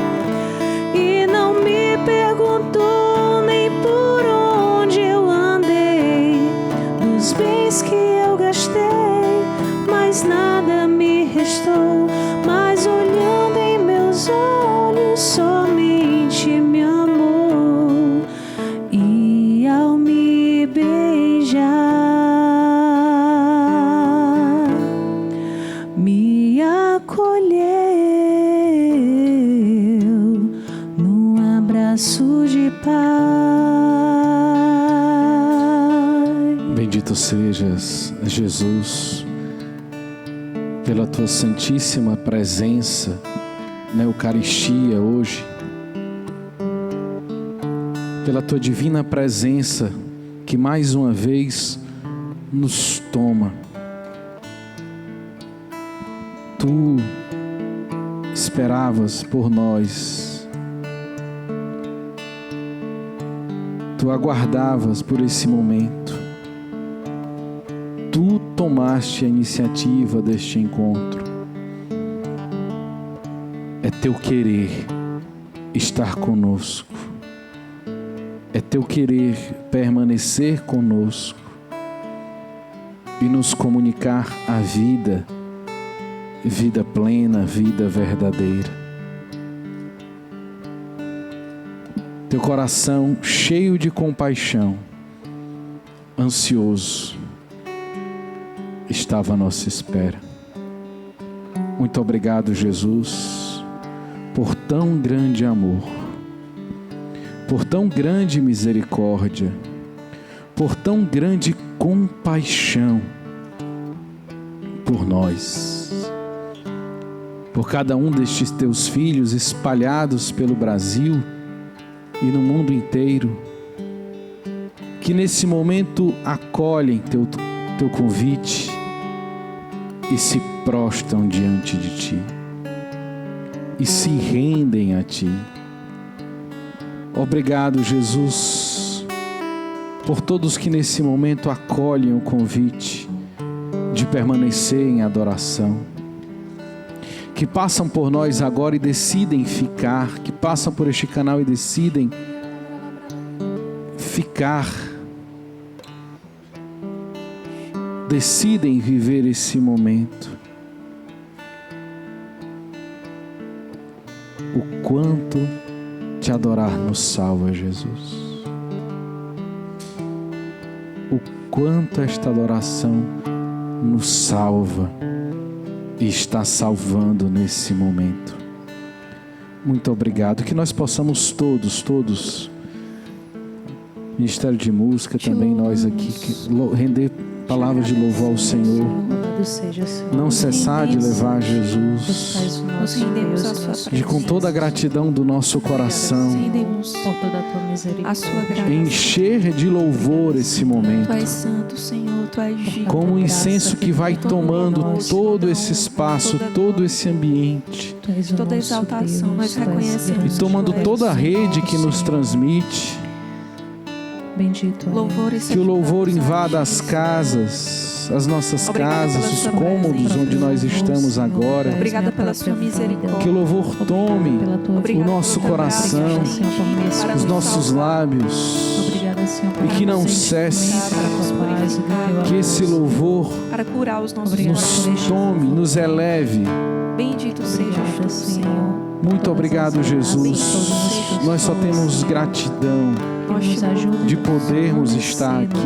E não me perguntou nem por onde eu andei, dos bens que eu gastei, mas nada me restou. Mas olhando em meus olhos, somente me amou. E ao me beijar, me acolheu num abraço de pai. Bendito sejas, Jesus, pela tua santíssima presença na Eucaristia hoje, pela tua divina presença que mais uma vez nos toma. Tu esperavas por nós, tu aguardavas por esse momento, tu tomaste a iniciativa deste encontro. É teu querer estar conosco, é teu querer permanecer conosco e nos comunicar a vida, vida plena, vida verdadeira. Teu coração cheio de compaixão, ansioso, estava à nossa espera. Muito obrigado, Jesus, por tão grande amor, por tão grande misericórdia, por tão grande compaixão por nós, por cada um destes teus filhos espalhados pelo Brasil e no mundo inteiro, que nesse momento acolhem teu convite e se prostram diante de Ti e se rendem a Ti. Obrigado, Jesus, por todos que nesse momento acolhem o convite de permanecer em adoração, que passam por nós agora e decidem ficar, que passam por este canal e decidem ficar, decidem viver esse momento. O quanto te adorar nos salva, Jesus. O quanto esta adoração nos salva e está salvando nesse momento. Muito obrigado. Que nós possamos todos, Ministério de Música, também nós aqui, render palavras de louvor ao Senhor, não cessar de levar Jesus, de com toda a gratidão do nosso coração, encher de louvor esse momento, Tu és santo, Senhor, Tu és digno. como um incenso que vai tomando todo esse espaço, todo esse ambiente, Toda exaltação, nós reconhecemos. e tomando toda a rede que nos transmite. Bendito Que o louvor invada as casas, as nossas casas, os cômodos onde nós estamos agora. Obrigada pela sua misericórdia. Que o louvor tome o nosso coração, os nossos lábios, e que não cesse. Que esse louvor Para curar os nossos nos corações. tome, nos eleve. Bendito seja tu, Senhor. Muito obrigado, Jesus. Nós só temos gratidão de podermos estar aqui,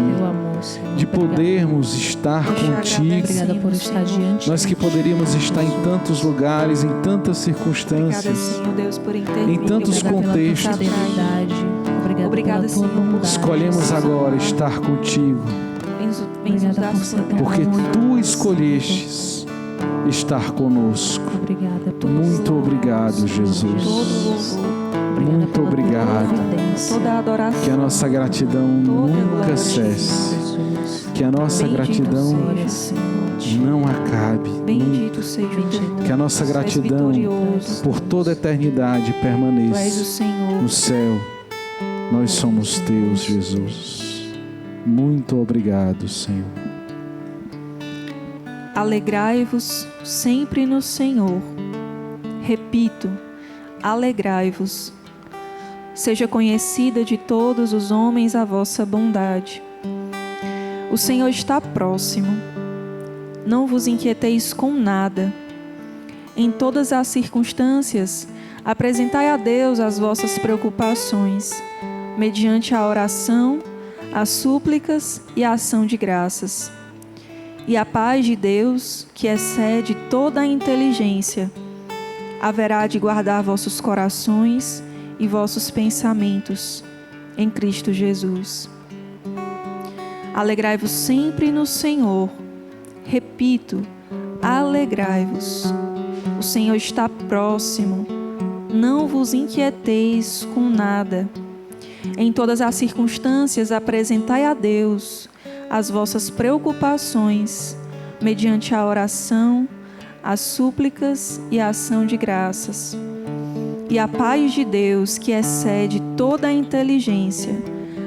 de podermos estar contigo. Nós que poderíamos estar em tantos lugares, em tantas circunstâncias, Senhor Deus, por intervir. em tantos contextos. Obrigada, Senhor, por Escolhemos agora estar contigo, Vens nos dar força. porque Tu escolhestes estar conosco. Muito obrigado, Jesus. Muito obrigado. Toda a adoração. Que a nossa gratidão nunca cesse. Que a nossa gratidão não acabe. Bendito seja o teu nome. Que a nossa gratidão por toda a eternidade Tu és o permaneça Senhor. no céu. Nós somos Teus, Jesus. Muito obrigado, Senhor. Alegrai-vos sempre no Senhor. Repito, alegrai-vos. Seja conhecida de todos os homens a vossa bondade. O Senhor está próximo. Não vos inquieteis com nada. Em todas as circunstâncias, apresentai a Deus as vossas preocupações, mediante a oração, as súplicas e a ação de graças. E a paz de Deus, que excede toda a inteligência, haverá de guardar vossos corações e vossos pensamentos em Cristo Jesus. Alegrai-vos sempre no Senhor. Repito, alegrai-vos. O Senhor está próximo. Não vos inquieteis com nada. Em todas as circunstâncias, apresentai a Deus as vossas preocupações, mediante a oração, as súplicas e a ação de graças. E a paz de Deus, que excede toda a inteligência,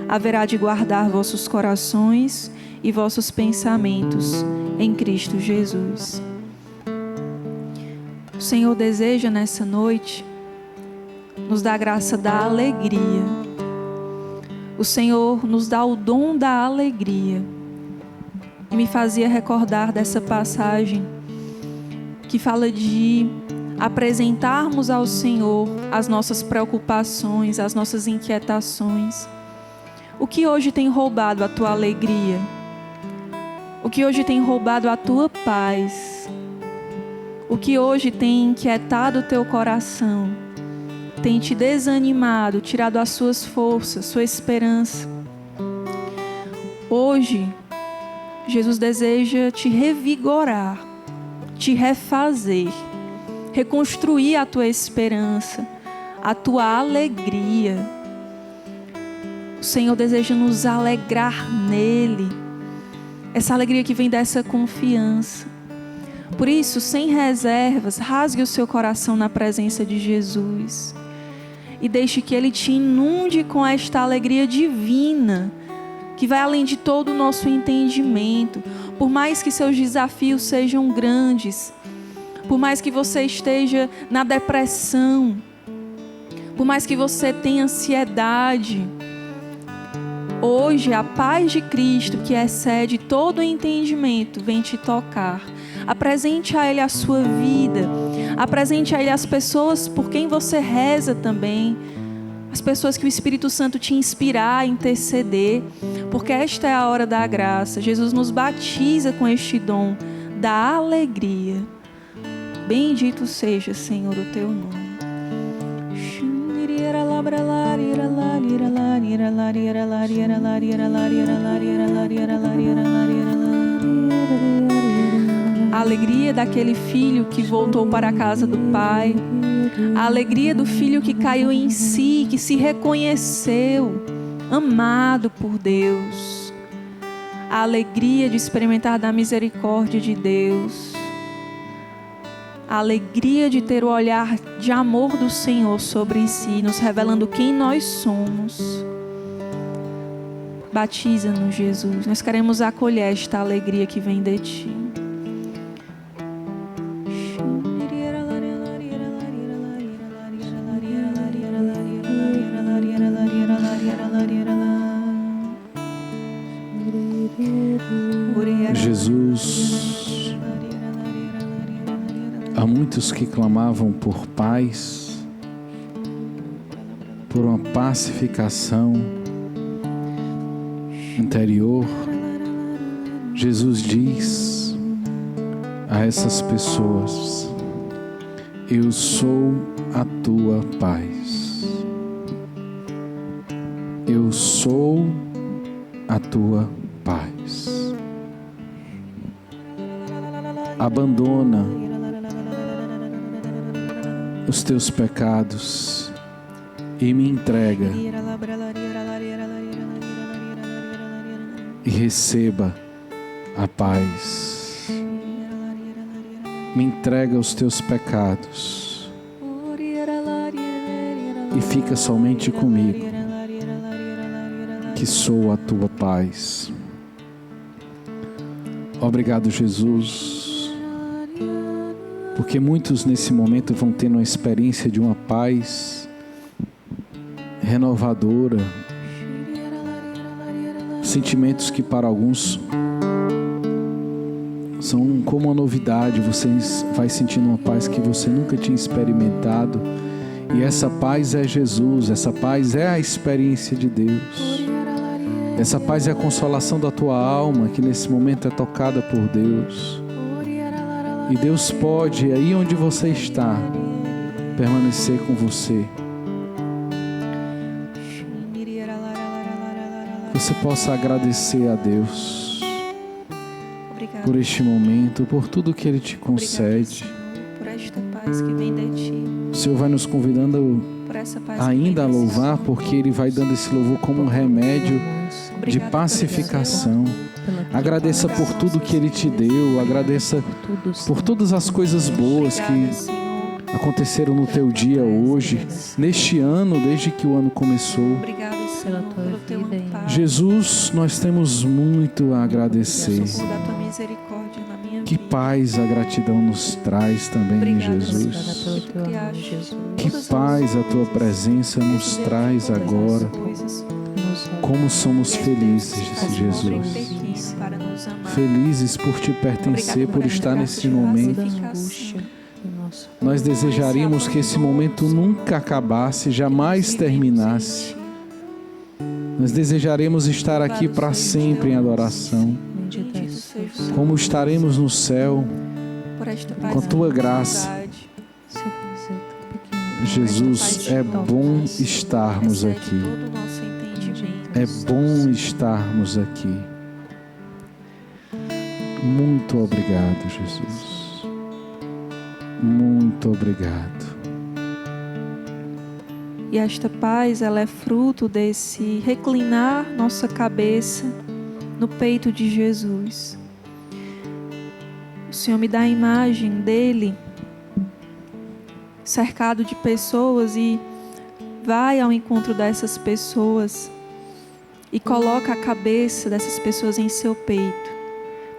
haverá de guardar vossos corações e vossos pensamentos em Cristo Jesus. O Senhor deseja nessa noite nos dar a graça da alegria. O Senhor nos dá o dom da alegria. E me fazia recordar dessa passagem que fala de apresentarmos ao Senhor as nossas preocupações, as nossas inquietações. O que hoje tem roubado a tua alegria? O que hoje tem roubado a tua paz? O que hoje tem inquietado o teu coração? Tem te desanimado, tirado as suas forças, sua esperança. Hoje, Jesus deseja te revigorar, te refazer, reconstruir a tua esperança, a tua alegria. O Senhor deseja nos alegrar nele. Essa alegria que vem dessa confiança. Por isso, sem reservas, rasgue o seu coração na presença de Jesus. E deixe que Ele te inunde com esta alegria divina, que vai além de todo o nosso entendimento. Por mais que seus desafios sejam grandes, por mais que você esteja na depressão, por mais que você tenha ansiedade, hoje a paz de Cristo, que excede todo o entendimento, vem te tocar. Apresente a Ele a sua vida. Apresente a Ele as pessoas por quem você reza também. As pessoas que o Espírito Santo te inspirar a interceder. Porque esta é a hora da graça. Jesus nos batiza com este dom da alegria. Bendito seja, Senhor, o teu nome. A alegria daquele filho que voltou para a casa do pai. A alegria do filho que caiu em si, que se reconheceu amado por Deus. A alegria de experimentar da misericórdia de Deus. A alegria de ter o olhar de amor do Senhor sobre si, nos revelando quem nós somos. Batiza-nos, Jesus. Nós queremos acolher esta alegria que vem de Ti. Jesus, há muitos que clamavam por paz, por uma pacificação interior. Jesus diz a essas pessoas: eu sou a tua paz. Eu sou a tua paz. Abandona os teus pecados e me entrega. E receba a paz. Me entrega os teus pecados e fica somente comigo. que sou a tua paz. Obrigado, Jesus, porque muitos nesse momento vão tendo uma experiência de uma paz renovadora, sentimentos que para alguns são como uma novidade. Você vai sentindo uma paz que você nunca tinha experimentado, e essa paz é Jesus, essa paz é a experiência de Deus. Essa paz é a consolação da tua alma, que nesse momento é tocada por Deus. E Deus pode, aí onde você está, permanecer com você. Que você possa agradecer a Deus por este momento, por tudo que Ele te concede. Por esta paz que vem de ti. O Senhor vai nos convidando ainda a louvar, porque Ele vai dando esse louvor como um remédio de pacificação. Agradeça por tudo que Ele te deu, agradeça por todas as coisas boas que aconteceram no teu dia hoje, neste ano, desde que o ano começou. Pela tua vida. Jesus, nós temos muito a agradecer. Que paz a gratidão nos traz também, Jesus. Que paz a tua presença nos traz agora. Como somos felizes, Jesus. Felizes por te pertencer, por estar nesse momento. Nós desejaríamos que esse momento nunca acabasse, jamais terminasse. Nós desejaremos estar aqui para sempre em adoração. Como estaremos no céu, com a tua graça. Jesus, é bom estarmos aqui. É bom estarmos aqui. Muito obrigado, Jesus. Muito obrigado. E esta paz, ela é fruto desse reclinar nossa cabeça no peito de Jesus. O Senhor me dá a imagem dele cercado de pessoas e vai ao encontro dessas pessoas e coloca a cabeça dessas pessoas em seu peito,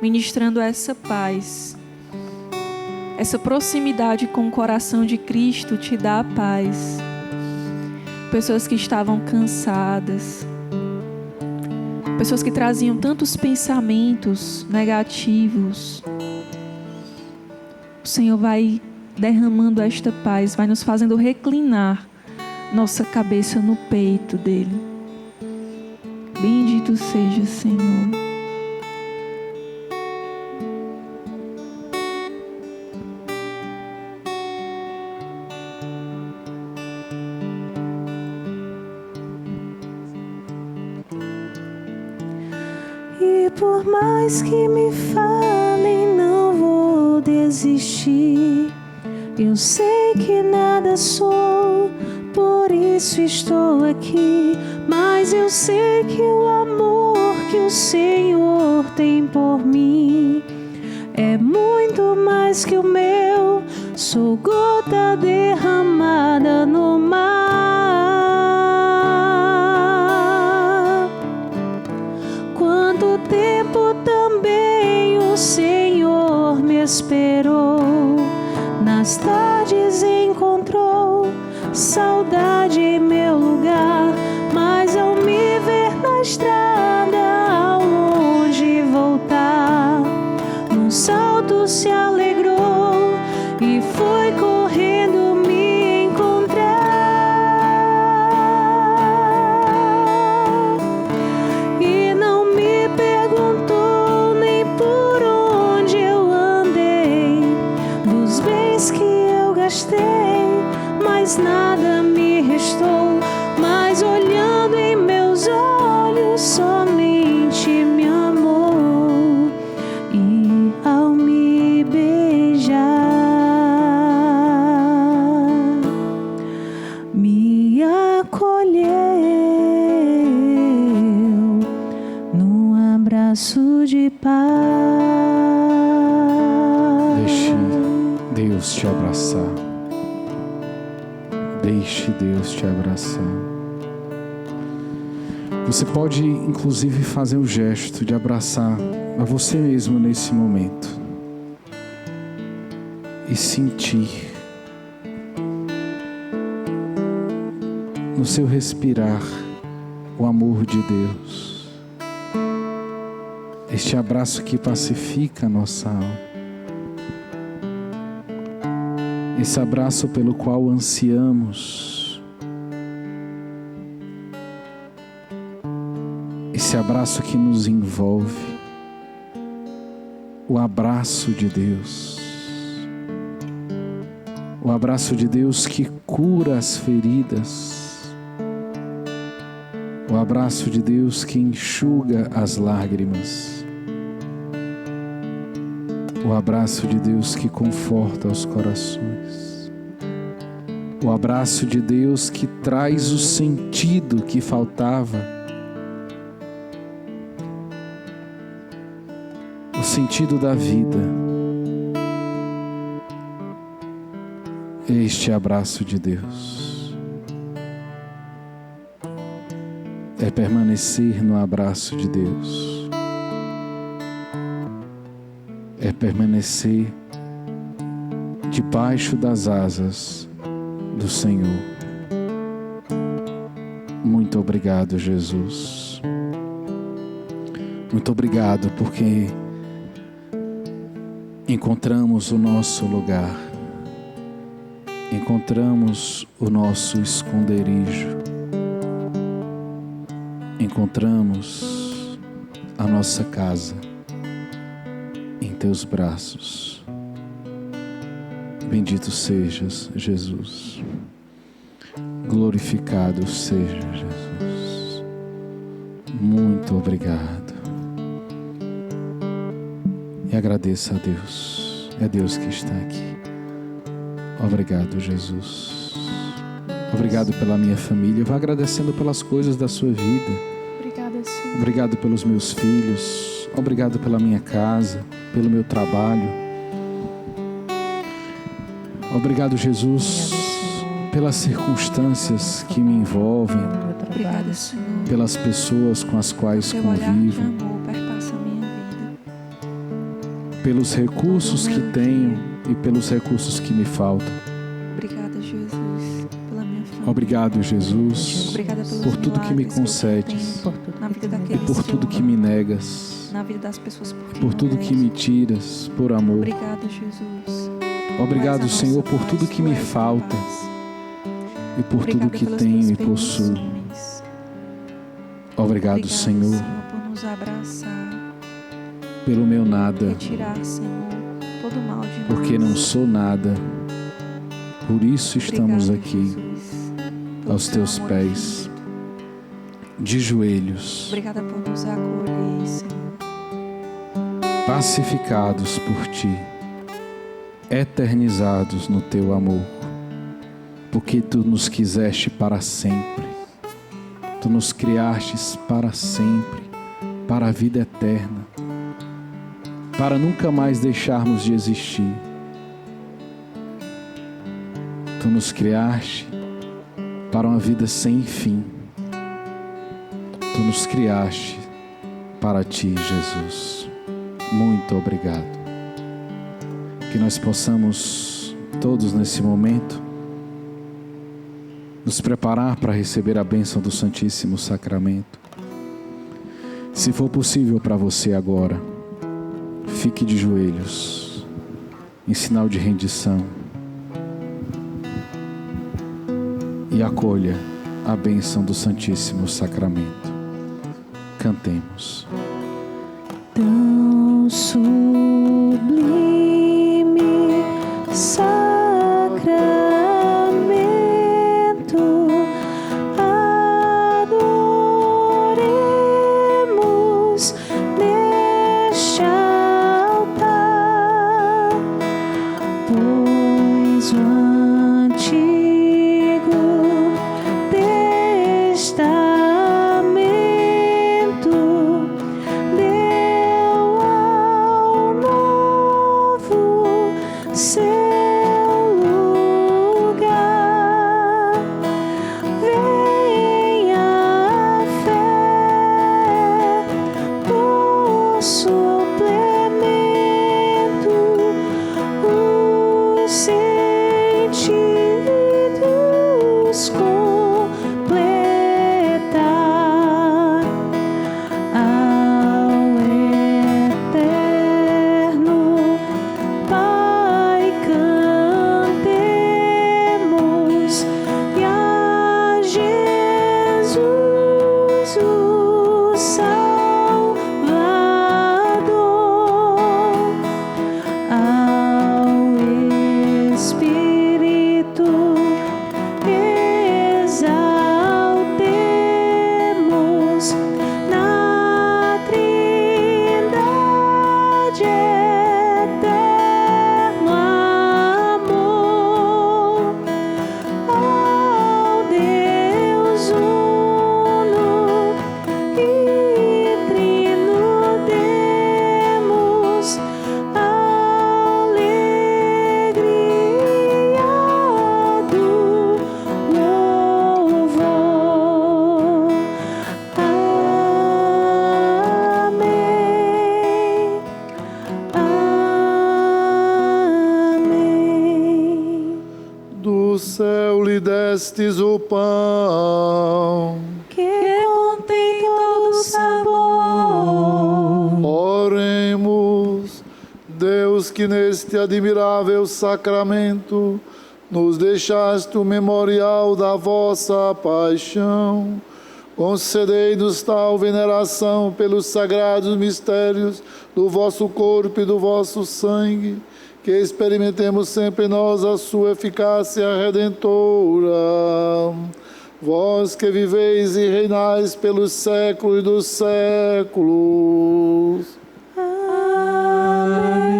ministrando essa paz. Essa proximidade com o coração de Cristo te dá a paz. Pessoas que estavam cansadas, pessoas que traziam tantos pensamentos negativos, o Senhor vai derramando esta paz, vai nos fazendo reclinar nossa cabeça no peito dele. Bendito seja, Senhor. E por mais que me falem, não vou desistir. Eu sei que nada sou, por isso estou aqui. Mas eu sei que o amor que o Senhor tem por mim é muito mais que o meu. Sou gota derramada no mar. Quanto tempo também o Senhor me esperou. Nas tardes encontrou saudade em meu lugar. Mas ao me ver na estrada, aonde voltar, num salto se alegrou e foi correndo me encontrar. E não me perguntou nem por onde eu andei, dos bens que eu gastei, mas nada me restou. Mas olhando em meus olhos, somente me amou. E ao me beijar, me acolheu num abraço de paz. Deixe Deus te abraçar. Deixe Deus te abraçar. Você pode, inclusive, fazer o gesto de abraçar a você mesmo nesse momento e sentir no seu respirar o amor de Deus. Este abraço que pacifica a nossa alma. Esse abraço pelo qual ansiamos. Esse abraço que nos envolve. O abraço de Deus. O abraço de Deus que cura as feridas. O abraço de Deus que enxuga as lágrimas. O abraço de Deus que conforta os corações. O abraço de Deus que traz o sentido que faltava. O sentido da vida. Este abraço de Deus é permanecer no abraço de Deus. É permanecer debaixo das asas do Senhor. Muito obrigado, Jesus. Muito obrigado porque encontramos o nosso lugar. Encontramos o nosso esconderijo. Encontramos a nossa casa em teus braços. Bendito sejas, Jesus. Glorificado seja, Jesus. Muito obrigado. E agradeça a Deus. É Deus que está aqui. Obrigado, Jesus. Obrigado pela minha família. Vá agradecendo pelas coisas da sua vida. Obrigada, Senhor. Obrigado pelos meus filhos. Obrigado pela minha casa, pelo meu trabalho. Obrigado, Jesus, pelas circunstâncias que me envolvem. Obrigada, Senhor. Pelas pessoas com as quais Teu olhar de convivo. amor perpassa a minha vida. Pelos recursos que tenho e pelos recursos que me faltam. Obrigada, Jesus, pela minha família. Obrigado, Jesus, Obrigada pelos por tudo que me milagres eu concedes contemplo na vida e daqueles por tudo que me negas, na vida das pessoas por tudo que me tiras, por amor. Obrigada, Jesus. Obrigado, Senhor, por tudo que me falta e por tudo que tenho e possuo. Obrigado, Senhor, por nos abraçar, pelo meu nada, retirar, Senhor, todo o mal de nós. porque não sou nada. Por isso estamos aqui, aos teus pés, de joelhos, Obrigada por nos acolher, Senhor. pacificados por ti, eternizados no teu amor, porque tu nos quiseste para sempre, tu nos criastes para sempre, para a vida eterna, para nunca mais deixarmos de existir. Tu nos criaste para uma vida sem fim. Tu nos criaste para ti, Jesus. Muito obrigado. Que nós possamos, todos nesse momento, nos preparar para receber a bênção do Santíssimo Sacramento. Se for possível para você agora, fique de joelhos, em sinal de rendição, e acolha a bênção do Santíssimo Sacramento. Cantemos. Tão sublime sacramento, adoremos neste altar, pois o antigo testamento deu ao lhe destes o pão, que contém todo sabor. Oremos. Deus, que neste admirável sacramento nos deixaste o memorial da vossa paixão, concedei-nos tal veneração pelos sagrados mistérios do vosso corpo e do vosso sangue, que experimentemos sempre em nós a sua eficácia redentora. Vós que viveis e reinais pelos séculos dos séculos. Amém.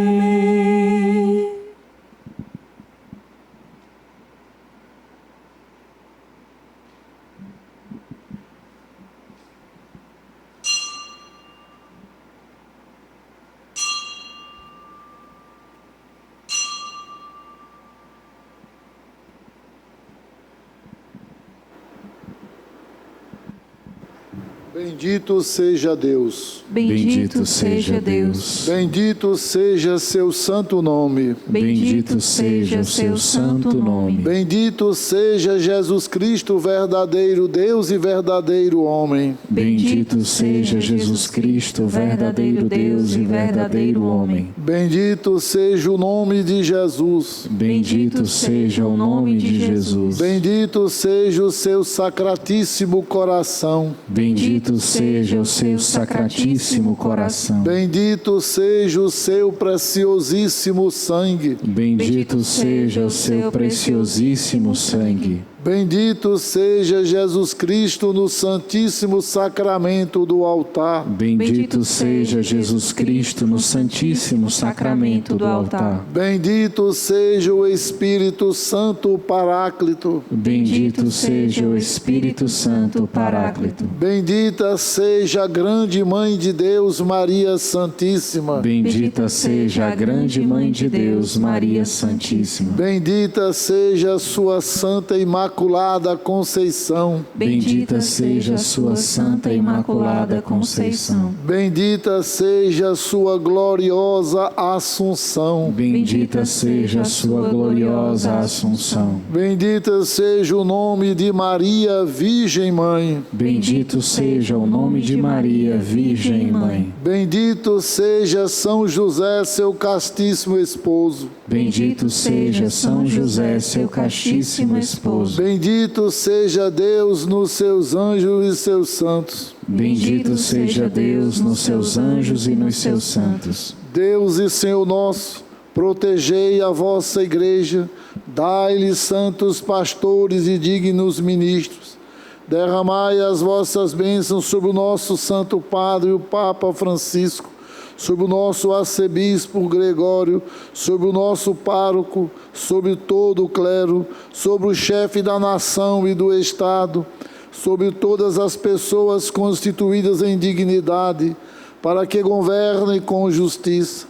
Bendito seja Deus. Bendito seja Deus. Bendito seja seu santo nome. Bendito seja seu santo nome. Bendito seja Jesus Cristo, verdadeiro Deus e verdadeiro homem. Bendito seja Jesus Cristo, verdadeiro Deus e verdadeiro homem. Bendito seja o nome de Jesus. Bendito seja o nome de Jesus. Bendito seja o seu sacratíssimo coração. Bendito seja o seu sacratíssimo coração. Bendito seja o seu preciosíssimo sangue. Bendito seja o seu preciosíssimo sangue. Bendito seja Jesus Cristo no Santíssimo Sacramento do altar. Bendito seja Jesus Cristo no Santíssimo Sacramento do altar. Bendito seja o Espírito Santo Paráclito. Bendito seja o Espírito Santo Paráclito. Bendita seja a grande Mãe de Deus, Maria Santíssima. Bendita seja a grande Mãe de Deus, Maria Santíssima. Bendita seja a sua Santa Imaculada Conceição. Bendita seja a sua Santa Imaculada Conceição. Bendita seja a sua gloriosa Assunção. Bendita seja a sua gloriosa Assunção. Bendita seja o nome de Maria, Virgem Mãe. Bendito seja o nome de Maria, Virgem Mãe. Bendito seja São José, seu castíssimo esposo. Bendito seja São José, seu castíssimo esposo. Bendito seja Deus nos seus anjos e seus santos. Bendito seja Deus nos seus anjos e nos seus santos. Deus e Senhor nosso, protegei a vossa igreja, dai-lhe santos pastores e dignos ministros. Derramai as vossas bênçãos sobre o nosso Santo Padre, o Papa Francisco, sobre o nosso arcebispo Gregório, sobre o nosso pároco, sobre todo o clero, sobre o chefe da nação e do Estado, sobre todas as pessoas constituídas em dignidade, para que governem com justiça.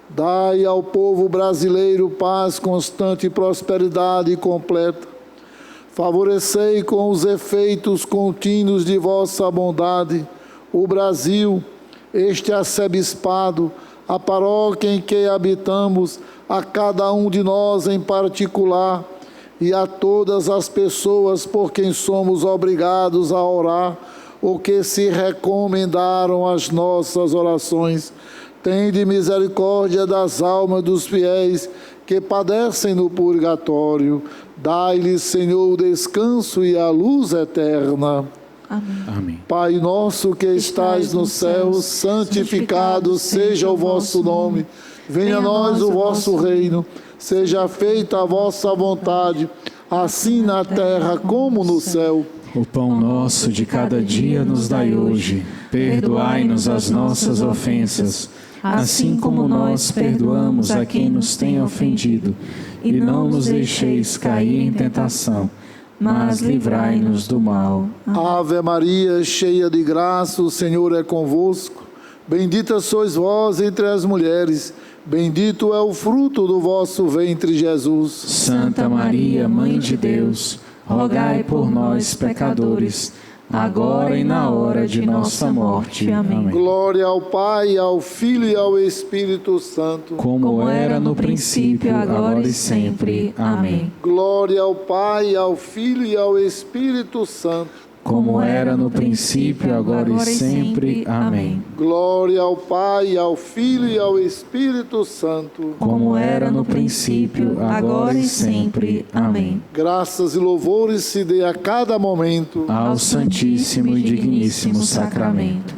Dai ao povo brasileiro paz constante e prosperidade completa. Favorecei com os efeitos contínuos de vossa bondade o Brasil, este arcebispado, a paróquia em que habitamos, a cada um de nós em particular e a todas as pessoas por quem somos obrigados a orar ou que se recomendaram as nossas orações. Tende misericórdia das almas dos fiéis que padecem no purgatório. Dai-lhes, Senhor, o descanso e a luz eterna. Amém. Pai nosso que estais no céu, santificado seja o vosso nome. Venha a nós o vosso reino. Seja feita a vossa vontade, assim na terra como no céu. O pão nosso de cada dia nos dai hoje. Perdoai-nos as nossas ofensas, assim como nós perdoamos a quem nos tem ofendido. E não nos deixeis cair em tentação, mas livrai-nos do mal. Ave Maria, cheia de graça, o Senhor é convosco. Bendita sois vós entre as mulheres, bendito é o fruto do vosso ventre, Jesus. Santa Maria, Mãe de Deus, rogai por nós, pecadores, agora e na hora de nossa morte. Amém. Glória ao Pai, ao Filho e ao Espírito Santo. Como era no princípio, agora e sempre. Amém. Glória ao Pai, ao Filho e ao Espírito Santo. Como era no princípio, agora e sempre. Amém. Glória ao Pai, ao Filho e ao Espírito Santo. Como era no princípio, agora e sempre. Amém. Graças e louvores se dê a cada momento ao Santíssimo e Digníssimo Sacramento.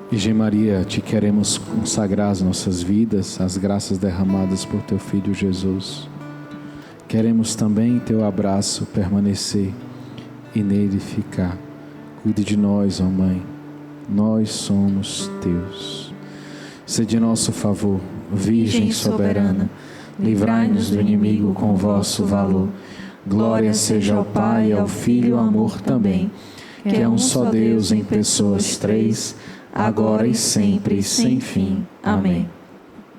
Virgem Maria, te queremos consagrar as nossas vidas, as graças derramadas por teu Filho Jesus. Queremos também em teu abraço permanecer e nele ficar. Cuide de nós, ó Mãe, nós somos teus. Sede nosso favor, Virgem soberana, livrai-nos do inimigo com vosso valor. Glória seja ao Pai, ao Filho e ao amor também, que é um só Deus em pessoas três, agora e sempre, sem fim. Amém.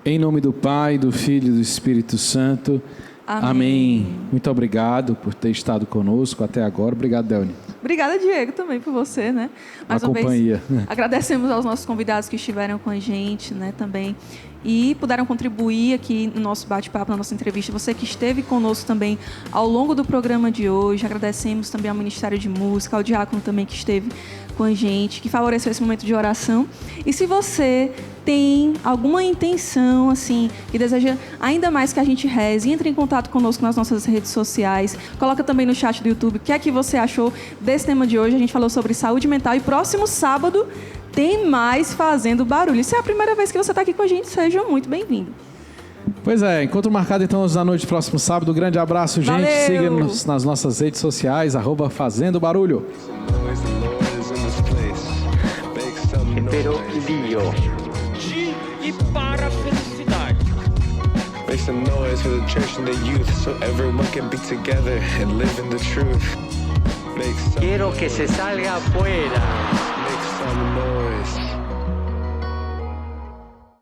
Em nome do Pai, do Filho e do Espírito Santo. Amém. Muito obrigado por ter estado conosco até agora. Obrigado, Delny. Obrigada, Diego, também por você, né? Mais uma companhia. Vez, agradecemos aos nossos convidados que estiveram com a gente, né, também. E puderam contribuir aqui no nosso bate-papo, na nossa entrevista. Você que esteve conosco também ao longo do programa de hoje. Agradecemos também ao Ministério de Música, ao diácono também que esteve com a gente, que favoreceu esse momento de oração. E se você tem alguma intenção, assim, que deseja ainda mais que a gente reze, entre em contato conosco nas nossas redes sociais. Coloca também no chat do YouTube o que é que você achou desse tema de hoje. A gente falou sobre saúde mental e próximo sábado tem mais Fazendo Barulho. Se é a primeira vez que você está aqui com a gente, seja muito bem-vindo. Pois é, encontro marcado então hoje à noite, próximo sábado. Grande abraço, gente. Valeu. Siga-nos nas nossas redes sociais, @Fazendo Barulho. Pero Dio. De e para a felicidade. Make some noise for the church and the youth, so everyone can be together and live in the truth. Make some Quiero que se salga afuera. Make some noise.